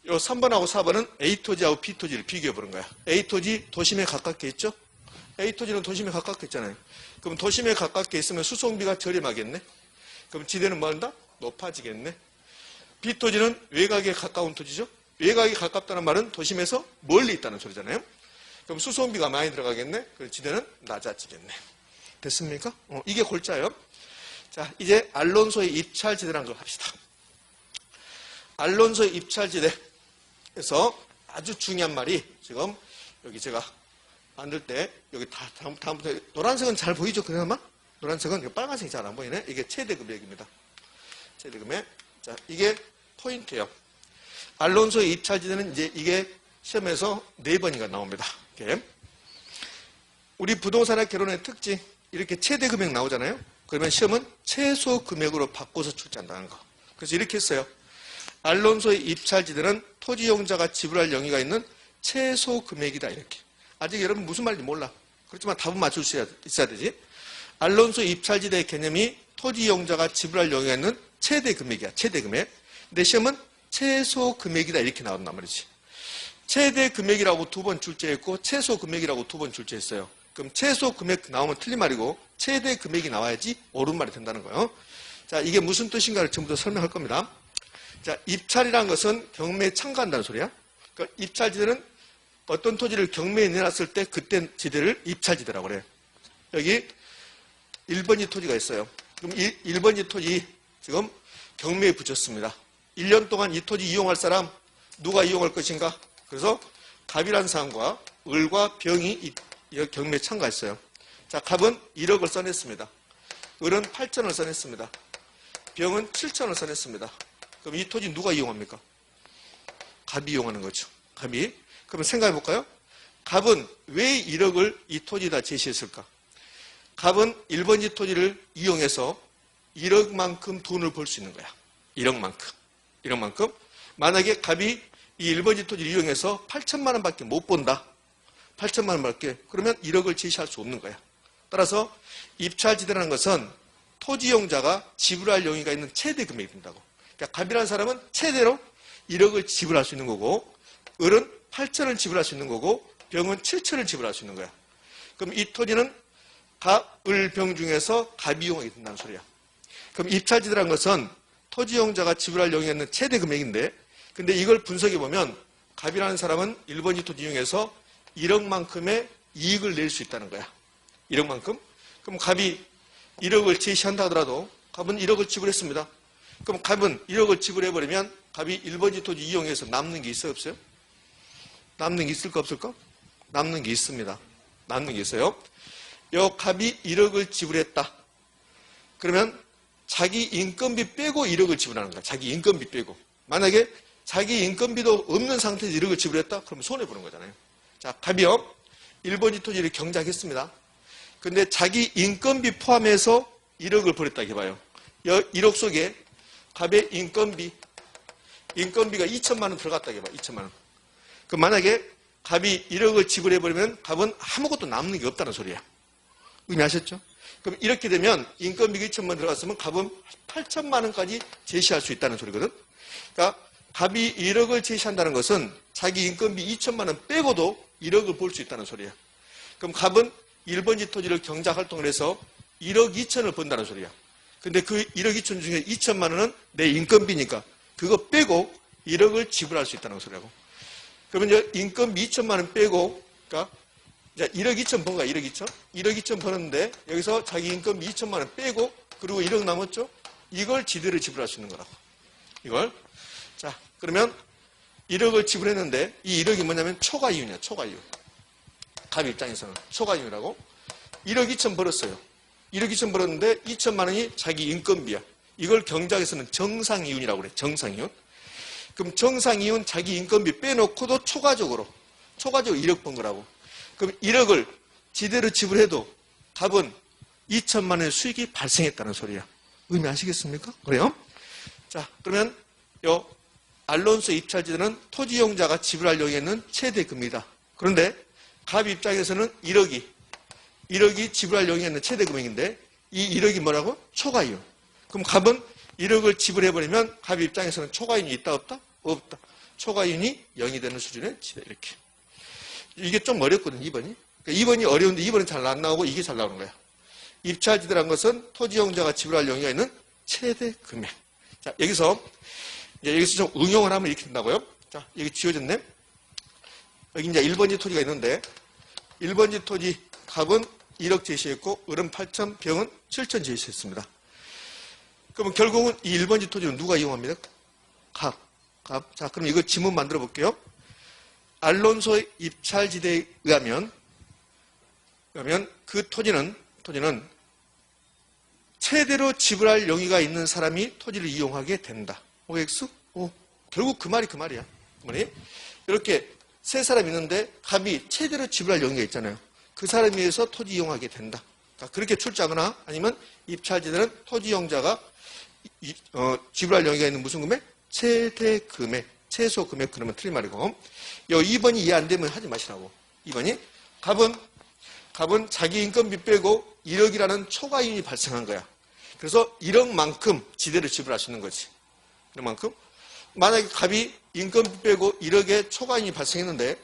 요 3번하고 4번은 A토지하고 B토지를 비교해 보는 거야. A토지 도심에 가깝게 있죠? A토지는 도심에 가깝게 있잖아요. 그럼 도심에 가깝게 있으면 수송비가 저렴하겠네? 그럼 지대는 뭐 한다? 높아지겠네? B토지는 외곽에 가까운 토지죠? 외곽에 가깝다는 말은 도심에서 멀리 있다는 소리잖아요. 그럼 수송비가 많이 들어가겠네? 그럼 지대는 낮아지겠네. 됐습니까? 이게 골자예요. 자, 이제 알론소의 입찰지대라는 걸 합시다. 알론소의 입찰지대에서 아주 중요한 말이 지금 여기 제가 만들 때 여기 다음부터 노란색은 잘 보이죠? 그나마? 노란색은 빨간색이 잘 안 보이네. 이게 최대 금액입니다. 최대 금액. 자, 이게 포인트예요. 알론소의 입찰지대는 이제 이게 시험에서 4번이가 나옵니다. 이렇게. 우리 부동산의 결혼의 특징 이렇게 최대 금액 나오잖아요. 그러면 시험은 최소 금액으로 바꿔서 출제한다는 거. 그래서 이렇게 했어요. 알론소의 입찰지대는 토지용자가 지불할 영위가 있는 최소 금액이다. 이렇게. 아직 여러분 무슨 말인지 몰라. 그렇지만 답은 맞출 수 있어야 되지. 알론소의 입찰지대의 개념이 토지용자가 지불할 영위가 있는 최대 금액이야. 최대 금액. 근데 시험은 최소 금액이다. 이렇게 나온단 말이지. 최대 금액이라고 2번 출제했고 최소 금액이라고 2번 출제했어요. 그럼 최소 금액 나오면 틀린 말이고 최대 금액이 나와야지 옳은 말이 된다는 거예요. 자, 이게 무슨 뜻인가를 전부 다 설명할 겁니다. 자, 입찰이라는 것은 경매에 참가한다는 소리야. 그러니까 입찰지대는 어떤 토지를 경매에 내놨을 때 그때 지대를 입찰지대라고 그래요. 여기 1번지 토지가 있어요. 그럼 1번지 토지 지금 경매에 붙였습니다. 1년 동안 이 토지 이용할 사람 누가 이용할 것인가? 그래서 갑이라는 사람과 을과 병이 경매에 참가했어요. 자, 갑은 1억을 써냈습니다. 을은 8천을 써냈습니다. 병은 7천을 써냈습니다. 그럼 이 토지 누가 이용합니까? 갑이 이용하는 거죠. 갑이. 그럼 생각해 볼까요? 갑은 왜 1억을 이 토지에다 제시했을까? 갑은 1번지 토지를 이용해서 1억만큼 돈을 벌 수 있는 거야. 1억만큼. 만약에 갑이 이 1번지 토지를 이용해서 8천만 원밖에 못 본다. 8천만 원밖에. 그러면 1억을 제시할 수 없는 거야. 따라서 입찰지대라는 것은 토지용자가 지불할 영위가 있는 최대 금액이 된다고. 그러니까 갑이라는 사람은 최대로 1억을 지불할 수 있는 거고 을은 8천을 지불할 수 있는 거고 병은 7천을 지불할 수 있는 거야. 그럼 이 토지는 가을병 중에서 갑이 이용하게 된다는 소리야. 그럼 입찰지대라는 것은 토지이용자가 지불할 용의가 있는 최대 금액인데, 근데 이걸 분석해 보면 갑이라는 사람은 1번지 토지 이용해서 1억만큼의 이익을 낼 수 있다는 거야. 1억만큼. 그럼 갑이 1억을 제시한다 하더라도 갑은 1억을 지불했습니다. 그럼 갑은 1억을 지불해버리면 갑이 1번지 토지 이용해서 남는 게 있어요, 없어요? 남는 게 있을까, 없을까? 남는 게 있습니다. 남는 게 있어요. 요 갑이 1억을 지불했다. 그러면 자기 인건비 빼고 1억을 지불하는 거야. 자기 인건비 빼고. 만약에 자기 인건비도 없는 상태에서 1억을 지불했다? 그러면 손해보는 거잖아요. 자, 갑이요. 1번지 토지를 경작했습니다. 근데 자기 인건비 포함해서 1억을 벌였다 해봐요. 1억 속에 갑의 인건비가 2천만 원 들어갔다 해봐. 2천만 원. 그럼 만약에 갑이 1억을 지불해버리면 갑은 아무것도 남는 게 없다는 소리야. 의미하셨죠? 그럼 이렇게 되면 인건비가 2천만 원 들어갔으면 갑은 8천만 원까지 제시할 수 있다는 소리거든. 그러니까 갑이 1억을 제시한다는 것은 자기 인건비 2천만 원 빼고도 1억을 벌 수 있다는 소리야. 그럼 갑은 1번지 토지를 경작 활동을 해서 1억 2천을 번다는 소리야. 근데 그 1억 2천 중에 2천만 원은 내 인건비니까 그거 빼고 1억을 지불할 수 있다는 소리라고. 그러면 이제 인건비 2천만 원 빼고, 그러니까 이제 1억 2천 번 거야, 1억 2천. 1억 2천 버는데 여기서 자기 인건비 2천만 원 빼고 그리고 1억 남았죠? 이걸 지대로 지불할 수 있는 거라고. 이걸. 자, 그러면 1억을 지불했는데 이 1억이 뭐냐면 초과이윤이야, 초과이윤. 갑 입장에서는 초과이윤이라고. 1억 2천 벌었어요. 1억 2천 벌었는데 2천만 원이 자기 인건비야. 이걸 경작에서는 정상이윤이라고 그래, 정상이윤. 그럼 정상이윤 자기 인건비 빼놓고도 초과적으로 1억 번 거라고. 그럼 1억을 지대로 지불해도 갑은 2천만 원의 수익이 발생했다는 소리야. 의미하시겠습니까? 그래요? 자, 그러면 요 알론소 입찰지대는 토지이용자가 지불할 용의가 있는 최대 금액이다. 그런데 갑 입장에서는 1억이 지불할 용의가 있는 최대 금액인데 이 1억이 뭐라고? 초과이윤. 그럼 갑은 1억을 지불해버리면 갑 입장에서는 초과이윤이 있다, 없다? 없다. 초과이윤이 0이 되는 수준의 지대. 이렇게. 이게 좀 어렵거든, 2번이. 그러니까 2번이 어려운데 2번은 잘 안 나오고 이게 잘 나오는 거야. 입찰지대라는 것은 토지이용자가 지불할 용의가 있는 최대 금액. 자, 여기서 좀 응용을 하면 이렇게 된다고요. 자, 여기 지워졌네. 여기 이제 1번지 토지가 있는데 1번지 토지 갑은 1억 제시했고 을은 8천, 병은 7천 제시했습니다. 그러면 결국은 이 1번지 토지는 누가 이용합니다? 갑. 자, 그럼 이거 지문 만들어 볼게요. 알론소 입찰지대에 의하면 그 토지는 최대로 지불할 용의가 있는 사람이 토지를 이용하게 된다. OX? 오, 결국 그 말이야. 이렇게 세 사람 있는데 갑이 최대로 지불할 용의가 있잖아요. 그 사람에 의해서 토지 이용하게 된다. 그러니까 그렇게 출자하거나 아니면 입찰지대는 토지 이용자가 지불할 용의가 있는 무슨 금액? 최대 금액, 최소 금액. 그러면 틀린 말이고. 요 2번이 이해 안 되면 하지 마시라고. 2번이 갑은 자기 인건비 빼고 1억이라는 초과이윤이 발생한 거야. 그래서 1억만큼 지대를 지불할 수 있는 거지. 1억만큼. 만약에 갑이 인건비 빼고 1억의 초과이윤이 발생했는데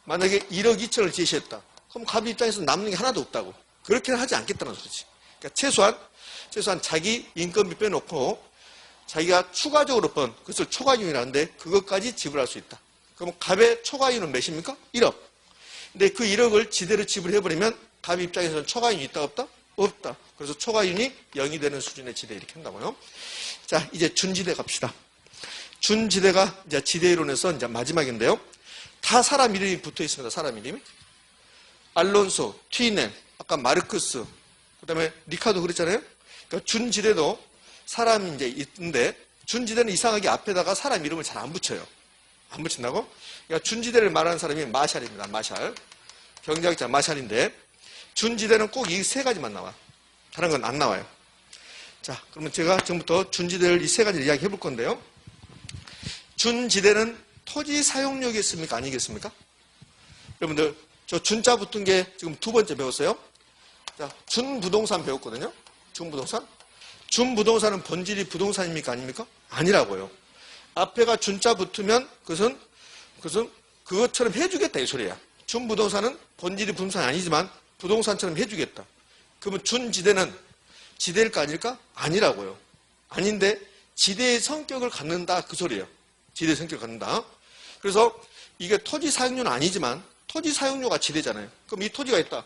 만약에 1억 2천을 제시했다. 그럼 갑 입장에서 남는 게 하나도 없다고. 그렇게는 하지 않겠다는 소리지. 그러니까 최소한 자기 인건비 빼놓고 자기가 추가적으로 번 그것을 초과이윤이라는데 그것까지 지불할 수 있다. 그럼 갑의 초과이윤은 몇입니까? 1억. 근데 그 1억을 지대로 지불해버리면 갑 입장에서는 초과이윤이 있다, 없다? 없다. 그래서 초과이윤이 0이 되는 수준의 지대 이렇게 한다고요. 자, 이제 준지대 갑시다. 준지대가 이제 지대이론에서 이제 마지막인데요. 다 사람 이름이 붙어 있습니다. 사람 이름이. 알론소, 튀넨, 아까 마르크스, 그 다음에 리카도 그랬잖아요. 그러니까 준지대도 사람이 이제 있는데 준지대는 이상하게 앞에다가 사람 이름을 잘 안 붙여요. 안 붙인다고? 그러니까 준지대를 말하는 사람이 마샬입니다. 마샬. 경작자 마샬인데 준지대는 꼭 이 세 가지만 나와. 다른 건 안 나와요. 자, 그러면 제가 지금부터 준지대를 이 세 가지를 이야기해 볼 건데요. 준지대는 토지 사용료겠습니까? 아니겠습니까? 여러분들 저 준자 붙은 게 지금 두 번째 배웠어요. 자, 준부동산 배웠거든요. 준부동산. 준부동산은 본질이 부동산입니까? 아닙니까? 아니라고요. 앞에가 준자 붙으면 그것은 그것처럼 해주겠다 이 소리야. 준부동산은 본질이 부동산이 아니지만 부동산처럼 해주겠다. 그러면 준지대는 지대일까 아닐까? 아니라고요. 아닌데 지대의 성격을 갖는다 그 소리예요. 지대의 성격을 갖는다. 그래서 이게 토지 사용료는 아니지만 토지 사용료가 지대잖아요. 그럼 이 토지가 있다.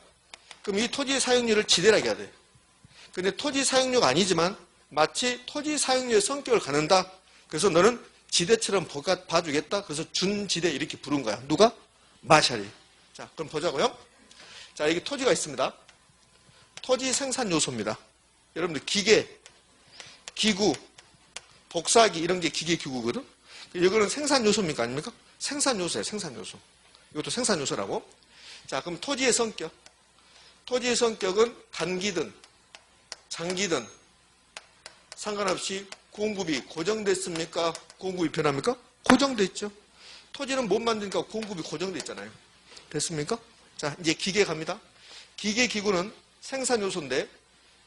그럼 이 토지의 사용료를 지대라고 해야 돼. 근데 토지 사용료가 아니지만 마치 토지 사용료의 성격을 갖는다. 그래서 너는 지대처럼 봐주겠다. 그래서 준지대 이렇게 부른 거야. 누가? 마샬이. 자, 그럼 보자고요. 자, 여기 토지가 있습니다. 토지 생산 요소입니다. 여러분들 기계, 기구, 복사기 이런 게 기계 기구거든. 이거는 생산 요소입니까 아닙니까? 생산 요소예요. 생산 요소. 이것도 생산 요소라고. 자, 그럼 토지의 성격. 토지의 성격은 단기든 장기든 상관없이 공급이 고정됐습니까? 공급이 변합니까? 고정돼 있죠. 토지는 못 만드니까 공급이 고정돼 있잖아요. 됐습니까? 자, 이제 기계 갑니다. 기계 기구는 생산 요소인데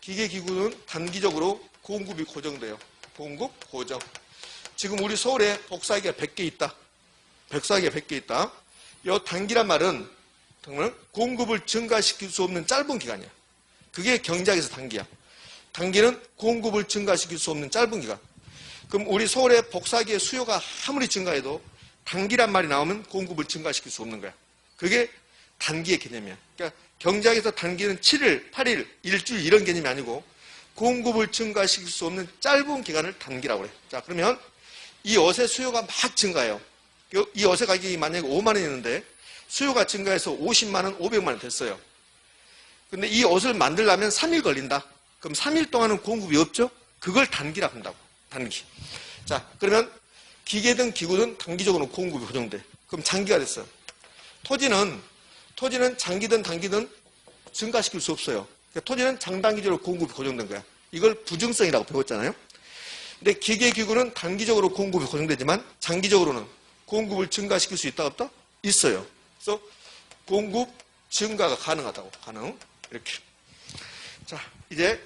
기계 기구는 단기적으로 공급이 고정돼요. 공급 고정. 지금 우리 서울에 복사기가 100개 있다. 복사기가 100개 있다. 이 단기란 말은 정말 공급을 증가시킬 수 없는 짧은 기간이야. 그게 경제학에서 단기야. 단기는 공급을 증가시킬 수 없는 짧은 기간. 그럼 우리 서울의 복사기의 수요가 아무리 증가해도 단기란 말이 나오면 공급을 증가시킬 수 없는 거야. 그게 단기의 개념이야. 그러니까 경제학에서 단기는 7일, 8일, 일주일 이런 개념이 아니고 공급을 증가시킬 수 없는 짧은 기간을 단기라고 그래. 자, 그러면 이 옷의 수요가 막 증가해요. 이 옷의 가격이 만약에 5만 원이었는데 수요가 증가해서 50만 원, 500만 원 됐어요. 근데 이 옷을 만들려면 3일 걸린다. 그럼 3일 동안은 공급이 없죠? 그걸 단기라고 한다고. 단기. 자, 그러면 기계든 기구든 단기적으로 공급이 고정돼. 그럼 장기가 됐어요. 토지는 장기든 단기든 증가시킬 수 없어요. 그러니까 토지는 장단기적으로 공급이 고정된 거야. 이걸 부증성이라고 배웠잖아요. 근데 기계 기구는 단기적으로 공급이 고정되지만 장기적으로는 공급을 증가시킬 수 있다 없다? 있어요. 그래서 공급 증가가 가능하다고. 가능. 이렇게. 자, 이제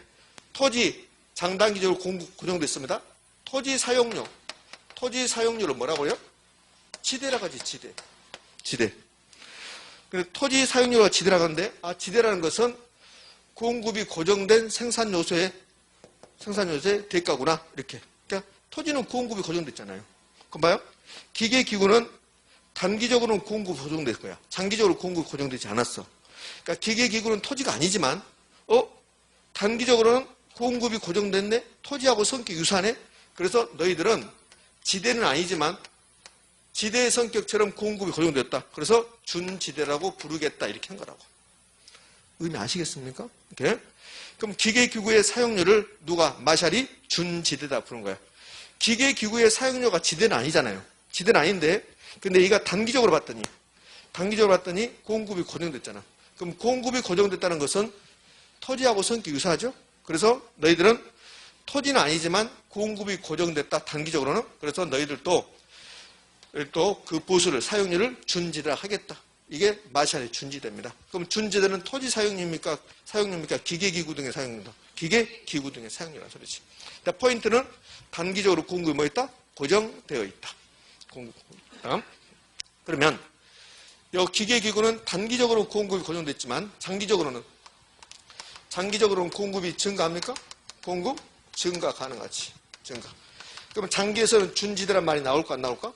토지 장단기적으로 공급 고정됐습니다. 토지 사용료. 토지 사용료를 뭐라고요? 지대라고 하지. 지대. 근데 토지 사용료가 지대라고 하는데 지대라는 것은 공급이 고정된 생산 요소의 대가구나. 이렇게. 그러니까 토지는 공급이 고정됐잖아요. 그럼 봐요. 기계 기구는 단기적으로는 공급이 고정될 거야. 장기적으로 공급이 고정되지 않았어. 그러니까 기계 기구는 토지가 아니지만 단기적으로는 공급이 고정됐네. 토지하고 성격 유사하네. 그래서 너희들은 지대는 아니지만 지대의 성격처럼 공급이 고정됐다. 그래서 준지대라고 부르겠다. 이렇게 한 거라고. 의미 아시겠습니까? 이렇게. 그럼 기계기구의 사용료를 누가? 마샬이 준지대다 부른 거야. 기계기구의 사용료가 지대는 아니잖아요. 지대는 아닌데 근데 얘가 단기적으로 봤더니 공급이 고정됐잖아. 그럼 공급이 고정됐다는 것은 토지하고 성격이 유사하죠? 그래서 너희들은 토지는 아니지만 공급이 고정됐다. 단기적으로는. 그래서 너희들도 그 보수를 사용료를 준지대라 하겠다. 이게 마샬의 준지대입니다. 그럼 준지대는 토지 사용료입니까? 기계기구 등의 사용료다. 기계기구 등의 사용료라는 소리지. 포인트는 단기적으로 공급이 뭐 있다? 고정되어 있다. 그러면 이 기계기구는 단기적으로 공급이 고정됐지만 장기적으로는 공급이 증가합니까? 공급 증가 가능하지. 증가. 그러면 장기에서는 준지대란 말이 나올까 안 나올까?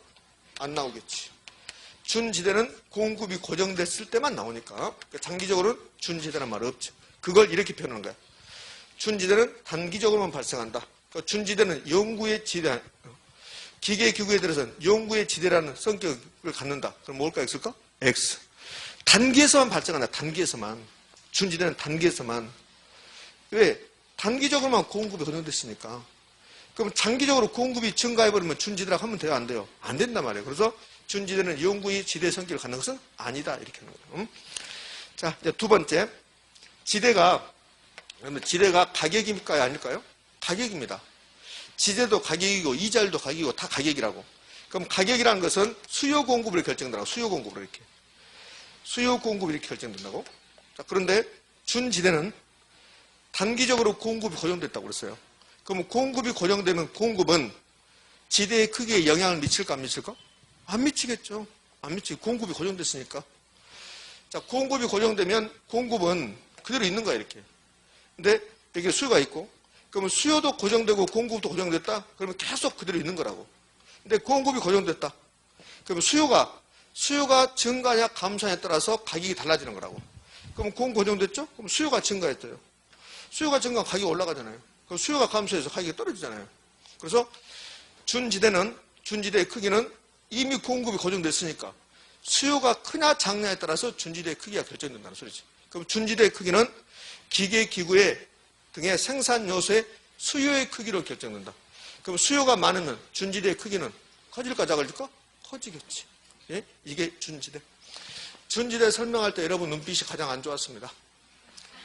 안 나오겠지. 준지대는 공급이 고정됐을 때만 나오니까 그러니까 장기적으로는 준지대란 말이 없죠. 그걸 이렇게 표현하는 거야. 준지대는 단기적으로만 발생한다. 그러니까 준지대는 영구의 지대, 기계기구에 들어서는 영구의 지대라는 성격을 갖는다. 그럼 뭘까? X일까? X. 단기에서만 발생한다. 단기에서만. 준지대는 단기에서만. 왜? 단기적으로만 공급이 고정됐으니까. 그럼 장기적으로 공급이 증가해버리면 준지대라고 하면 돼요? 안 돼요? 안 된단 말이에요. 그래서 준지대는 영구의 지대 성격을 갖는 것은 아니다. 이렇게 하는 거예요. 자, 이제 두 번째. 지대가 가격입니까? 아닐까요? 가격입니다. 지대도 가격이고 이자율도 가격이고 다 가격이라고. 그럼 가격이라는 것은 수요 공급을 결정된다고. 수요 공급을 이렇게. 수요 공급이 이렇게 결정된다고. 자, 그런데 준지대는 단기적으로 공급이 고정됐다고 그랬어요. 그럼 공급이 고정되면 공급은 지대의 크기에 영향을 미칠까 안 미칠까? 안 미치겠죠. 안 미치고 공급이 고정됐으니까. 자, 공급이 고정되면 공급은 그대로 있는 거야 이렇게. 근데 여기 수요가 있고, 그러면 수요도 고정되고 공급도 고정됐다? 그러면 계속 그대로 있는 거라고. 근데 공급이 고정됐다. 그러면 수요가 증가냐 감소냐에 따라서 가격이 달라지는 거라고. 그럼 공급 고정됐죠? 그럼 수요가 증가했어요. 수요가 증가하면 가격이 올라가잖아요. 그럼 수요가 감소해서 가격이 떨어지잖아요. 그래서 준지대의 크기는 이미 공급이 고정됐으니까 수요가 크냐 작냐에 따라서 준지대의 크기가 결정된다는 소리지. 그럼 준지대의 크기는 기계, 기구의 등의 생산 요소의 수요의 크기로 결정된다. 그럼 수요가 많으면 준지대의 크기는 커질까 작을까? 커지겠지. 예? 이게 준지대. 준지대 설명할 때 여러분 눈빛이 가장 안 좋았습니다.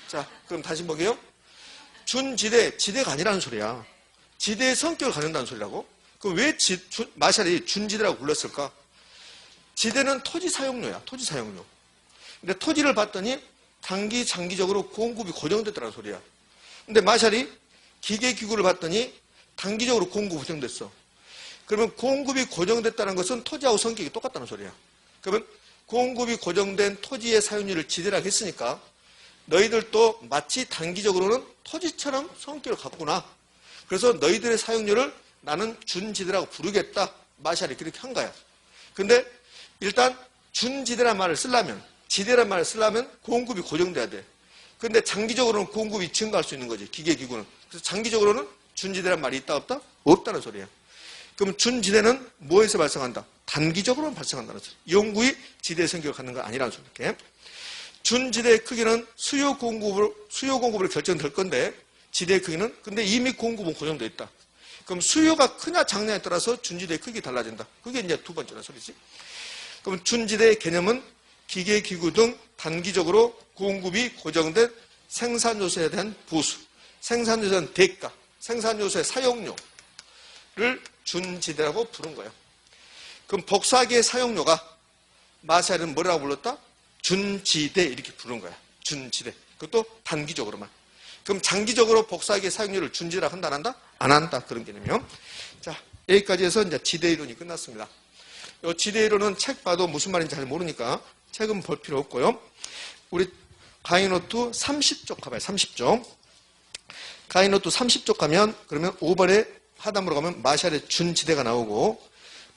자, 그럼 다시 보게요. 지대가 아니라는 소리야. 지대의 성격을 가진다는 소리라고? 그럼 왜 마샬이 준지대라고 불렀을까? 지대는 토지 사용료야. 토지 사용료. 근데 토지를 봤더니 장기적으로 공급이 고정됐다는 소리야. 근데 마샬이 기계 기구를 봤더니 단기적으로 공급이 고정됐어. 그러면 공급이 고정됐다는 것은 토지하고 성격이 똑같다는 소리야. 그러면 공급이 고정된 토지의 사용료를 지대라고 했으니까 너희들도 마치 단기적으로는 토지처럼 성격을 갖구나. 그래서 너희들의 사용료를 나는 준지대라고 부르겠다. 마샬이 그렇게 한 거야. 근데 일단 준지대란 말을 쓰려면, 지대란 말을 쓰려면 공급이 고정돼야 돼. 근데 장기적으로는 공급이 증가할 수 있는 거지, 기계기구는. 그래서 장기적으로는 준지대란 말이 있다 없다? 없다는 소리야. 그럼 준지대는 뭐에서 발생한다? 단기적으로는 발생한다는 소리. 영구히 지대의 성격을 갖는 건 아니라는 소리. 이렇게. 준지대의 크기는 수요 공급으로 결정될 건데, 지대의 크기는, 근데 이미 공급은 고정되어 있다. 그럼 수요가 크냐 작냐에 따라서 준지대의 크기 달라진다. 그게 이제 두 번째는 소리지. 그럼 준지대의 개념은 기계, 기구 등 단기적으로 공급이 고정된 생산요소에 대한 보수, 생산요소에 대한 대가, 생산요소의 사용료를 준지대라고 부른 거예요. 그럼 복사기의 사용료가 마샬은 뭐라고 불렀다? 준지대 이렇게 부른 거야. 준지대. 그것도 단기적으로만. 그럼 장기적으로 복사기의 사용료를 준지대라고 한다 안 한다? 안 한다. 그런 개념이요. 자, 여기까지 해서 이제 지대 이론이 끝났습니다. 이 지대 이론은 책 봐도 무슨 말인지 잘 모르니까 책은 볼 필요 없고요. 우리 강의노트 30쪽 가봐요. 30쪽. 강의노트 30쪽 가면 그러면 5번에 하단으로 가면 마샬의 준지대가 나오고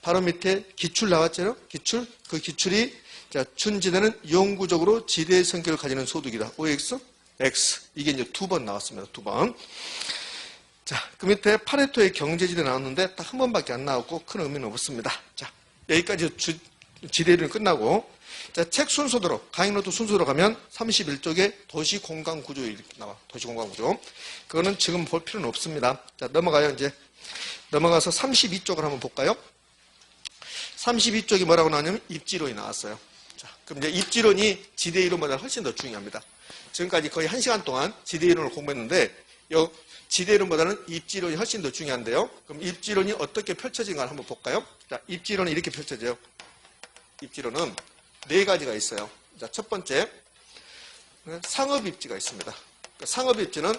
바로 밑에 기출 나왔잖아요. 기출. 그 기출이 자, 준지대는 영구적으로 지대의 성격을 가지는 소득이다. OX, X. 이게 이제 두 번 나왔습니다. 두 번. 자, 그 밑에 파레토의 경제지대 나왔는데 딱 한 번밖에 안 나왔고 큰 의미는 없습니다. 자, 여기까지 지대 이론이 끝나고 자, 책 순서대로, 강의노트 순서대로 가면 31쪽에 도시공간구조 이렇게 나와. 도시공간구조. 그거는 지금 볼 필요는 없습니다. 자, 넘어가요, 이제. 넘어가서 32쪽을 한번 볼까요? 32쪽이 뭐라고 나오냐면 입지론이 나왔어요. 자, 그럼 이제 입지론이 지대 이론보다 훨씬 더 중요합니다. 지금까지 거의 1시간 동안 지대 이론을 공부했는데, 요 지대 이론보다는 입지론이 훨씬 더 중요한데요. 그럼 입지론이 어떻게 펼쳐진가 한번 볼까요? 자, 입지론이 이렇게 펼쳐져요. 입지론은 네 가지가 있어요. 자, 첫 번째, 상업입지가 있습니다. 그러니까 상업입지는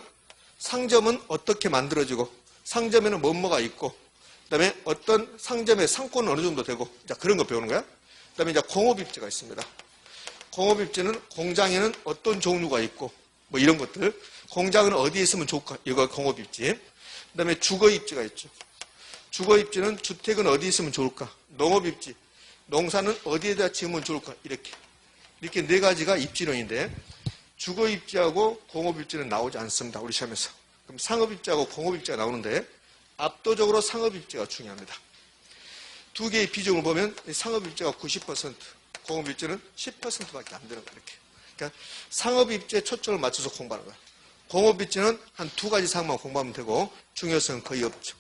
상점은 어떻게 만들어지고, 상점에는 뭐가 있고, 그 다음에 어떤 상점의 상권은 어느 정도 되고, 자, 그런 거 배우는 거야. 그 다음에 이제 공업입지가 있습니다. 공업입지는 공장에는 어떤 종류가 있고, 뭐 이런 것들. 공장은 어디에 있으면 좋을까? 이거 공업입지. 그 다음에 주거입지가 있죠. 주거입지는 주택은 어디에 있으면 좋을까? 농업입지. 농사는 어디에다 지으면 좋을까? 이렇게 네 가지가 입지론인데 주거입지하고 공업입지는 나오지 않습니다. 우리 시험에서. 그럼 상업입지하고 공업입지가 나오는데 압도적으로 상업입지가 중요합니다. 두 개의 비중을 보면 상업입지가 90%, 공업입지는 10%밖에 안 되는 거예요. 이렇게. 그러니까 상업입지에 초점을 맞춰서 공부하는 거예요. 공업입지는 한 두 가지 사항만 공부하면 되고 중요성은 거의 없죠.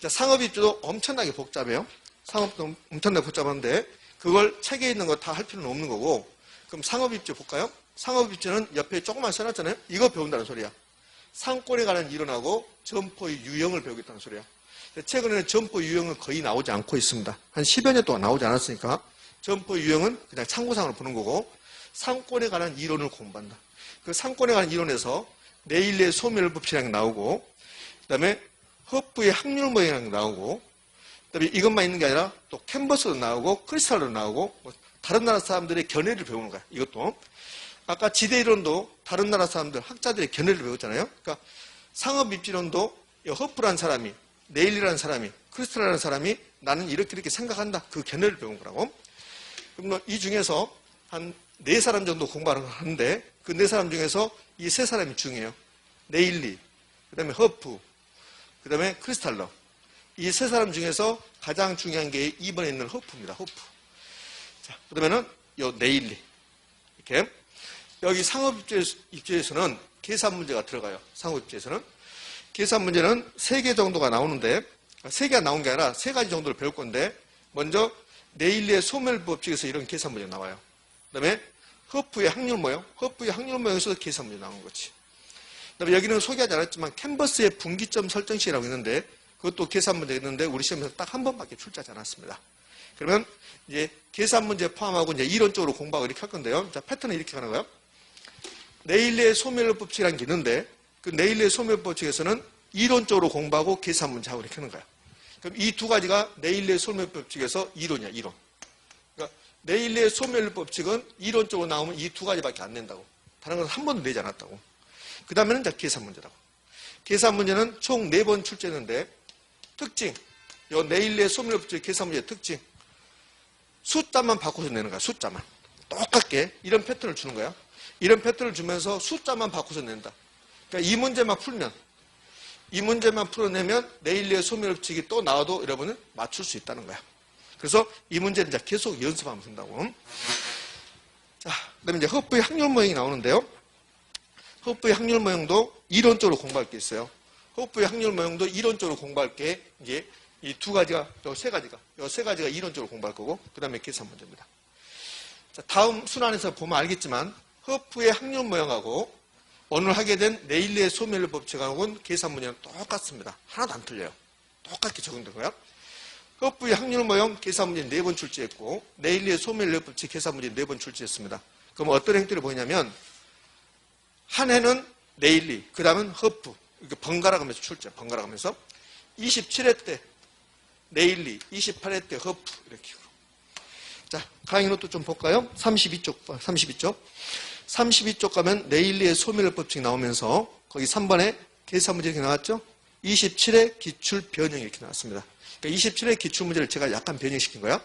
자, 상업입지도 엄청나게 복잡해요. 상업도 엄청나게 복잡한데 그걸 책에 있는 거 다 할 필요는 없는 거고 그럼 상업입지 볼까요? 상업입지는 옆에 조금만 써놨잖아요. 이거 배운다는 소리야. 상권에 관한 이론하고 점포의 유형을 배우겠다는 소리야. 최근에는 점포 유형은 거의 나오지 않고 있습니다. 한 10여 년 동안 나오지 않았으니까 점포 유형은 그냥 참고상으로 보는 거고 상권에 관한 이론을 공부한다. 그 상권에 관한 이론에서 레일리의 소멸법칙이라는 게 나오고 그 다음에 허프의 확률 모형이라는 게 나오고 그다음에 이것만 있는 게 아니라 또 캔버스도 나오고 크리스탈도 나오고 뭐 다른 나라 사람들의 견해를 배우는 거야. 이것도 아까 지대이론도 다른 나라 사람들, 학자들의 견해를 배웠잖아요. 그러니까 상업입지론도 허프라는 사람이, 네일리라는 사람이, 크리스탈이라는 사람이 나는 이렇게 생각한다. 그 견해를 배운 거라고. 그럼 이 중에서 한 4사람 정도 공부를 하는데 그 4사람 중에서 이 3사람이 중요해요. 네일리, 그 다음에 허프, 그 다음에 크리스탈러. 이 3사람 중에서 가장 중요한 게 2번에 있는 허프입니다. 허프. 자, 그러면은 요 네일리. 이렇게. 여기 상업입지에서는 계산 문제가 들어가요. 상업입지에서는. 계산 문제는 3개 정도가 나오는데, 3개가 나온 게 아니라 3가지 정도를 배울 건데, 먼저 네일리의 소멸법칙에서 이런 계산 문제가 나와요. 그 다음에 허프의 확률 모형, 허프의 확률 모형에서도 계산 문제 나오는 거지. 그 다음에 여기는 소개하지 않았지만 캔버스의 분기점 설정식이라고 있는데, 그것도 계산 문제가 있는데 우리 시험에서 딱 한 번밖에 출제하지 않았습니다. 그러면 이제 계산 문제 포함하고 이제 이론적으로 공부하고 이렇게 할 건데요. 자, 패턴은 이렇게 가는 거예요. 네일리의 소멸법칙이라는 게 있는데, 그 네일리의 소멸법칙에서는 이론적으로 공부하고 계산 문제하고 이렇게 하는 거야. 그럼 이 2가지가 네일리의 소멸법칙에서 이론이야, 이론. 그러니까 네일리의 소멸법칙은 이론적으로 나오면 이 2가지밖에 안 낸다고. 다른 건 한 번도 내지 않았다고. 그 다음에는 이제 계산 문제라고. 계산 문제는 총 4번 출제했는데, 특징, 요 네일리의 소멸법칙 계산 문제의 특징, 숫자만 바꿔서 내는 거야, 숫자만. 똑같게 이런 패턴을 주는 거야. 이런 패턴을 주면서 숫자만 바꿔서 낸다. 그러니까 이 문제만 풀면, 이 문제만 풀어내면 네일리의 소멸법칙이 또 나와도 여러분은 맞출 수 있다는 거야. 그래서 이 문제는 이제 계속 연습하면 된다고. 자, 그 다음에 이제 허프의 확률 모형이 나오는데요. 허프의 확률 모형도 이론적으로 공부할 게 있어요. 허프의 확률 모형도 이론적으로 공부할 게 이제 이 2가지가, 요 3가지가 이론적으로 공부할 거고, 그 다음에 계산 문제입니다. 자, 다음 순환에서 보면 알겠지만, 허프의 확률 모형하고 오늘 하게 된 네일리의 소멸 법칙하고는 계산 문제는 똑같습니다. 하나도 안 틀려요. 똑같게 적용된 거야. 허프의 확률 모형 계산 문제 4번 출제했고, 네일리의 소멸 법칙 계산 문제 4번 출제했습니다. 그럼 어떤 행태를 보이냐면, 한 해는 네일리, 그 다음은 허프, 이렇게 번갈아 가면서 출제, 번갈아 가면서 27회 때 네일리, 28회 때 허프, 이렇게. 자, 강의 노트 좀 볼까요? 32쪽 가면 네일리의 소멸법칙 나오면서 거기 3번에 계산 문제 이렇게 나왔죠? 27의 기출 변형 이렇게 나왔습니다. 그러니까 27의 기출 문제를 제가 약간 변형시킨 거야.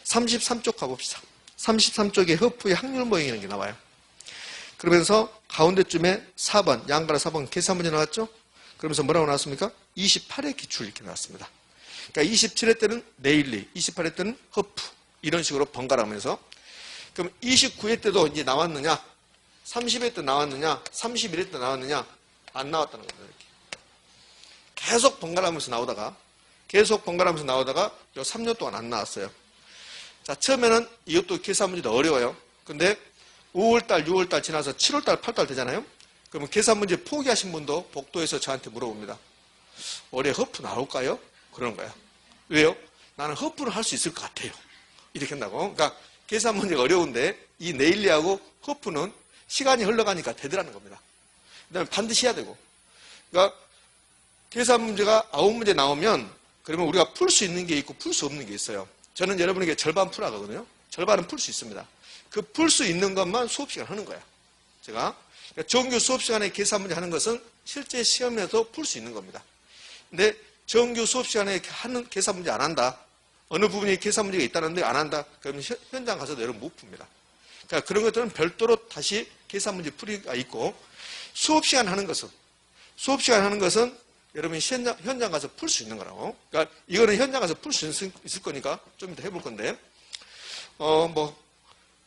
33쪽 가봅시다. 33쪽에 허프의 확률 모형이라는 게 나와요. 그러면서 가운데쯤에 4번, 양가라 4번 계산 문제 나왔죠? 그러면서 뭐라고 나왔습니까? 28의 기출 이렇게 나왔습니다. 그러니까 27회 때는 네일리, 28회 때는 허프, 이런 식으로 번갈아가면서. 그럼 29회 때도 이제 나왔느냐, 30회 때 나왔느냐, 31회 때 나왔느냐, 안 나왔다는 겁니다. 이렇게. 계속 번갈아가면서 나오다가, 요 3년 동안 안 나왔어요. 자, 처음에는 이것도 계산 문제도 어려워요. 근데 5월달, 6월달 지나서 7월달, 8월달 되잖아요. 그러면 계산 문제 포기하신 분도 복도에서 저한테 물어봅니다. 올해 허프 나올까요? 그런 거야. 왜요? 나는 허프를 할 수 있을 것 같아요. 이렇게 한다고. 그러니까 계산 문제가 어려운데 이 네일리하고 허프는 시간이 흘러가니까 되더라는 겁니다. 그 다음에 반드시 해야 되고. 그러니까 계산 문제가 9문제 나오면 그러면 우리가 풀 수 있는 게 있고 풀 수 없는 게 있어요. 저는 여러분에게 절반 풀하거든요. 절반은 풀 수 있습니다. 그 풀 수 있는 것만 수업 시간 하는 거야. 제가. 그러니까 정규 수업 시간에 계산 문제 하는 것은 실제 시험에서 풀 수 있는 겁니다. 근데 정규 수업 시간에 하는 계산 문제 안 한다. 어느 부분에 계산 문제가 있다는데 안 한다. 그러면 현장 가서도 여러분 못 풉니다. 그러니까 그런 것들은 별도로 다시 계산 문제 풀이가 있고, 수업 시간 하는 것은 여러분이 현장 가서 풀 수 있는 거라고. 그러니까 이거는 현장 가서 풀 수 있을 거니까 좀 이따 해볼 건데,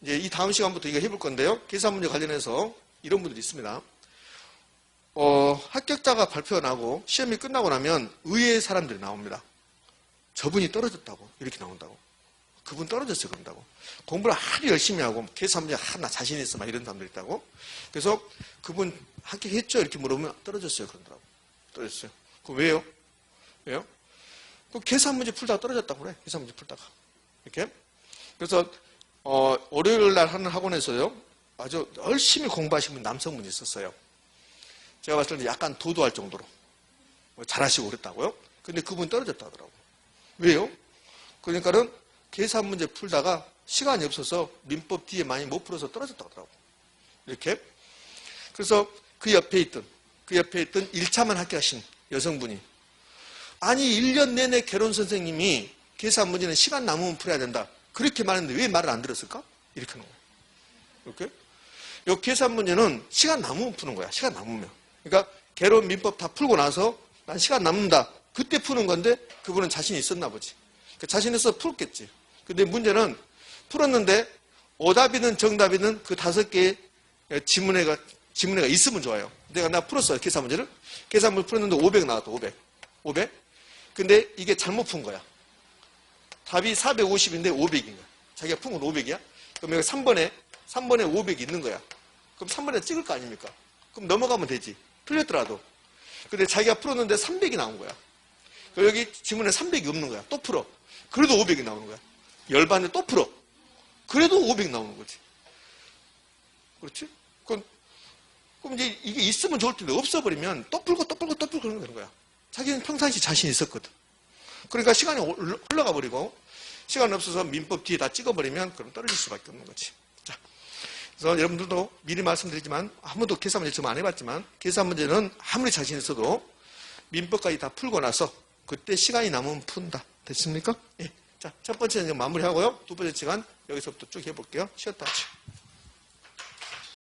이제 이 다음 시간부터 이거 해볼 건데요. 계산 문제 관련해서 이런 분들이 있습니다. 합격자가 발표가 나고 시험이 끝나고 나면 의외의 사람들이 나옵니다. 저분이 떨어졌다고 이렇게 나온다고. 그분 떨어졌어요 그런다고. 공부를 아주 열심히 하고 계산 문제 하나 자신 있어 막 이런 사람들이 있다고. 그래서 그분 합격했죠 이렇게 물어보면 떨어졌어요 그러더라고. 떨어졌어요. 그 왜요? 그 계산 문제 풀다가 떨어졌다고 그래. 계산 문제 풀다가 이렇게. 그래서 월요일 날 하는 학원에서요 아주 열심히 공부하시는 남성분이 있었어요. 제가 봤을 때 약간 도도할 정도로 잘하시고 그랬다고요. 근데 그분이 떨어졌다 하더라고. 왜요? 그러니까는 계산 문제 풀다가 시간이 없어서 민법 뒤에 많이 못 풀어서 떨어졌다 하더라고. 이렇게. 그래서 그 옆에 있던 1차만 합격하신 여성분이 아니 1년 내내 결혼 선생님이 계산 문제는 시간 남으면 풀어야 된다. 그렇게 말했는데 왜 말을 안 들었을까? 이렇게 하는 거예요. 이렇게. 이 계산 문제는 시간 남으면 푸는 거야. 시간 남으면. 그러니까 개론 민법 다 풀고 나서 난 시간 남는다. 그때 푸는 건데 그분은 자신이 있었나 보지. 자신 있어서 풀었겠지. 근데 문제는 풀었는데 오답이든 정답이든 그 5개의 지문회가 있으면 좋아요. 나 풀었어요. 계산 문제를. 계산 문제 풀었는데 500 나왔다. 500. 근데 이게 잘못 푼 거야. 답이 450인데 500인 거야. 자기가 푼 건 500이야? 그럼 여기 3번에 500이 있는 거야. 그럼 3번에 찍을 거 아닙니까? 그럼 넘어가면 되지. 틀렸더라도. 근데 자기가 풀었는데 300이 나온 거야. 여기 지문에 300이 없는 거야. 또 풀어. 그래도 500이 나오는 거야. 열반에 또 풀어. 그래도 500 나오는 거지. 그렇지? 그럼 이제 이게 있으면 좋을 텐데 없어버리면 또 풀고 그러는 거야. 자기는 평상시 자신 있었거든. 그러니까 시간이 흘러가 버리고 시간 없어서 민법 뒤에 다 찍어버리면 그럼 떨어질 수밖에 없는 거지. 자, 그래서 여러분들도 미리 말씀드리지만 한 번도 계산 문제 지금 안 해봤지만 계산 문제는 아무리 자신 있어도 민법까지 다 풀고 나서 그때 시간이 남으면 푼다. 됐습니까? 예. 자, 첫 번째는 마무리하고요. 두 번째 시간 여기서부터 쭉 해볼게요. 쉬었다 하죠.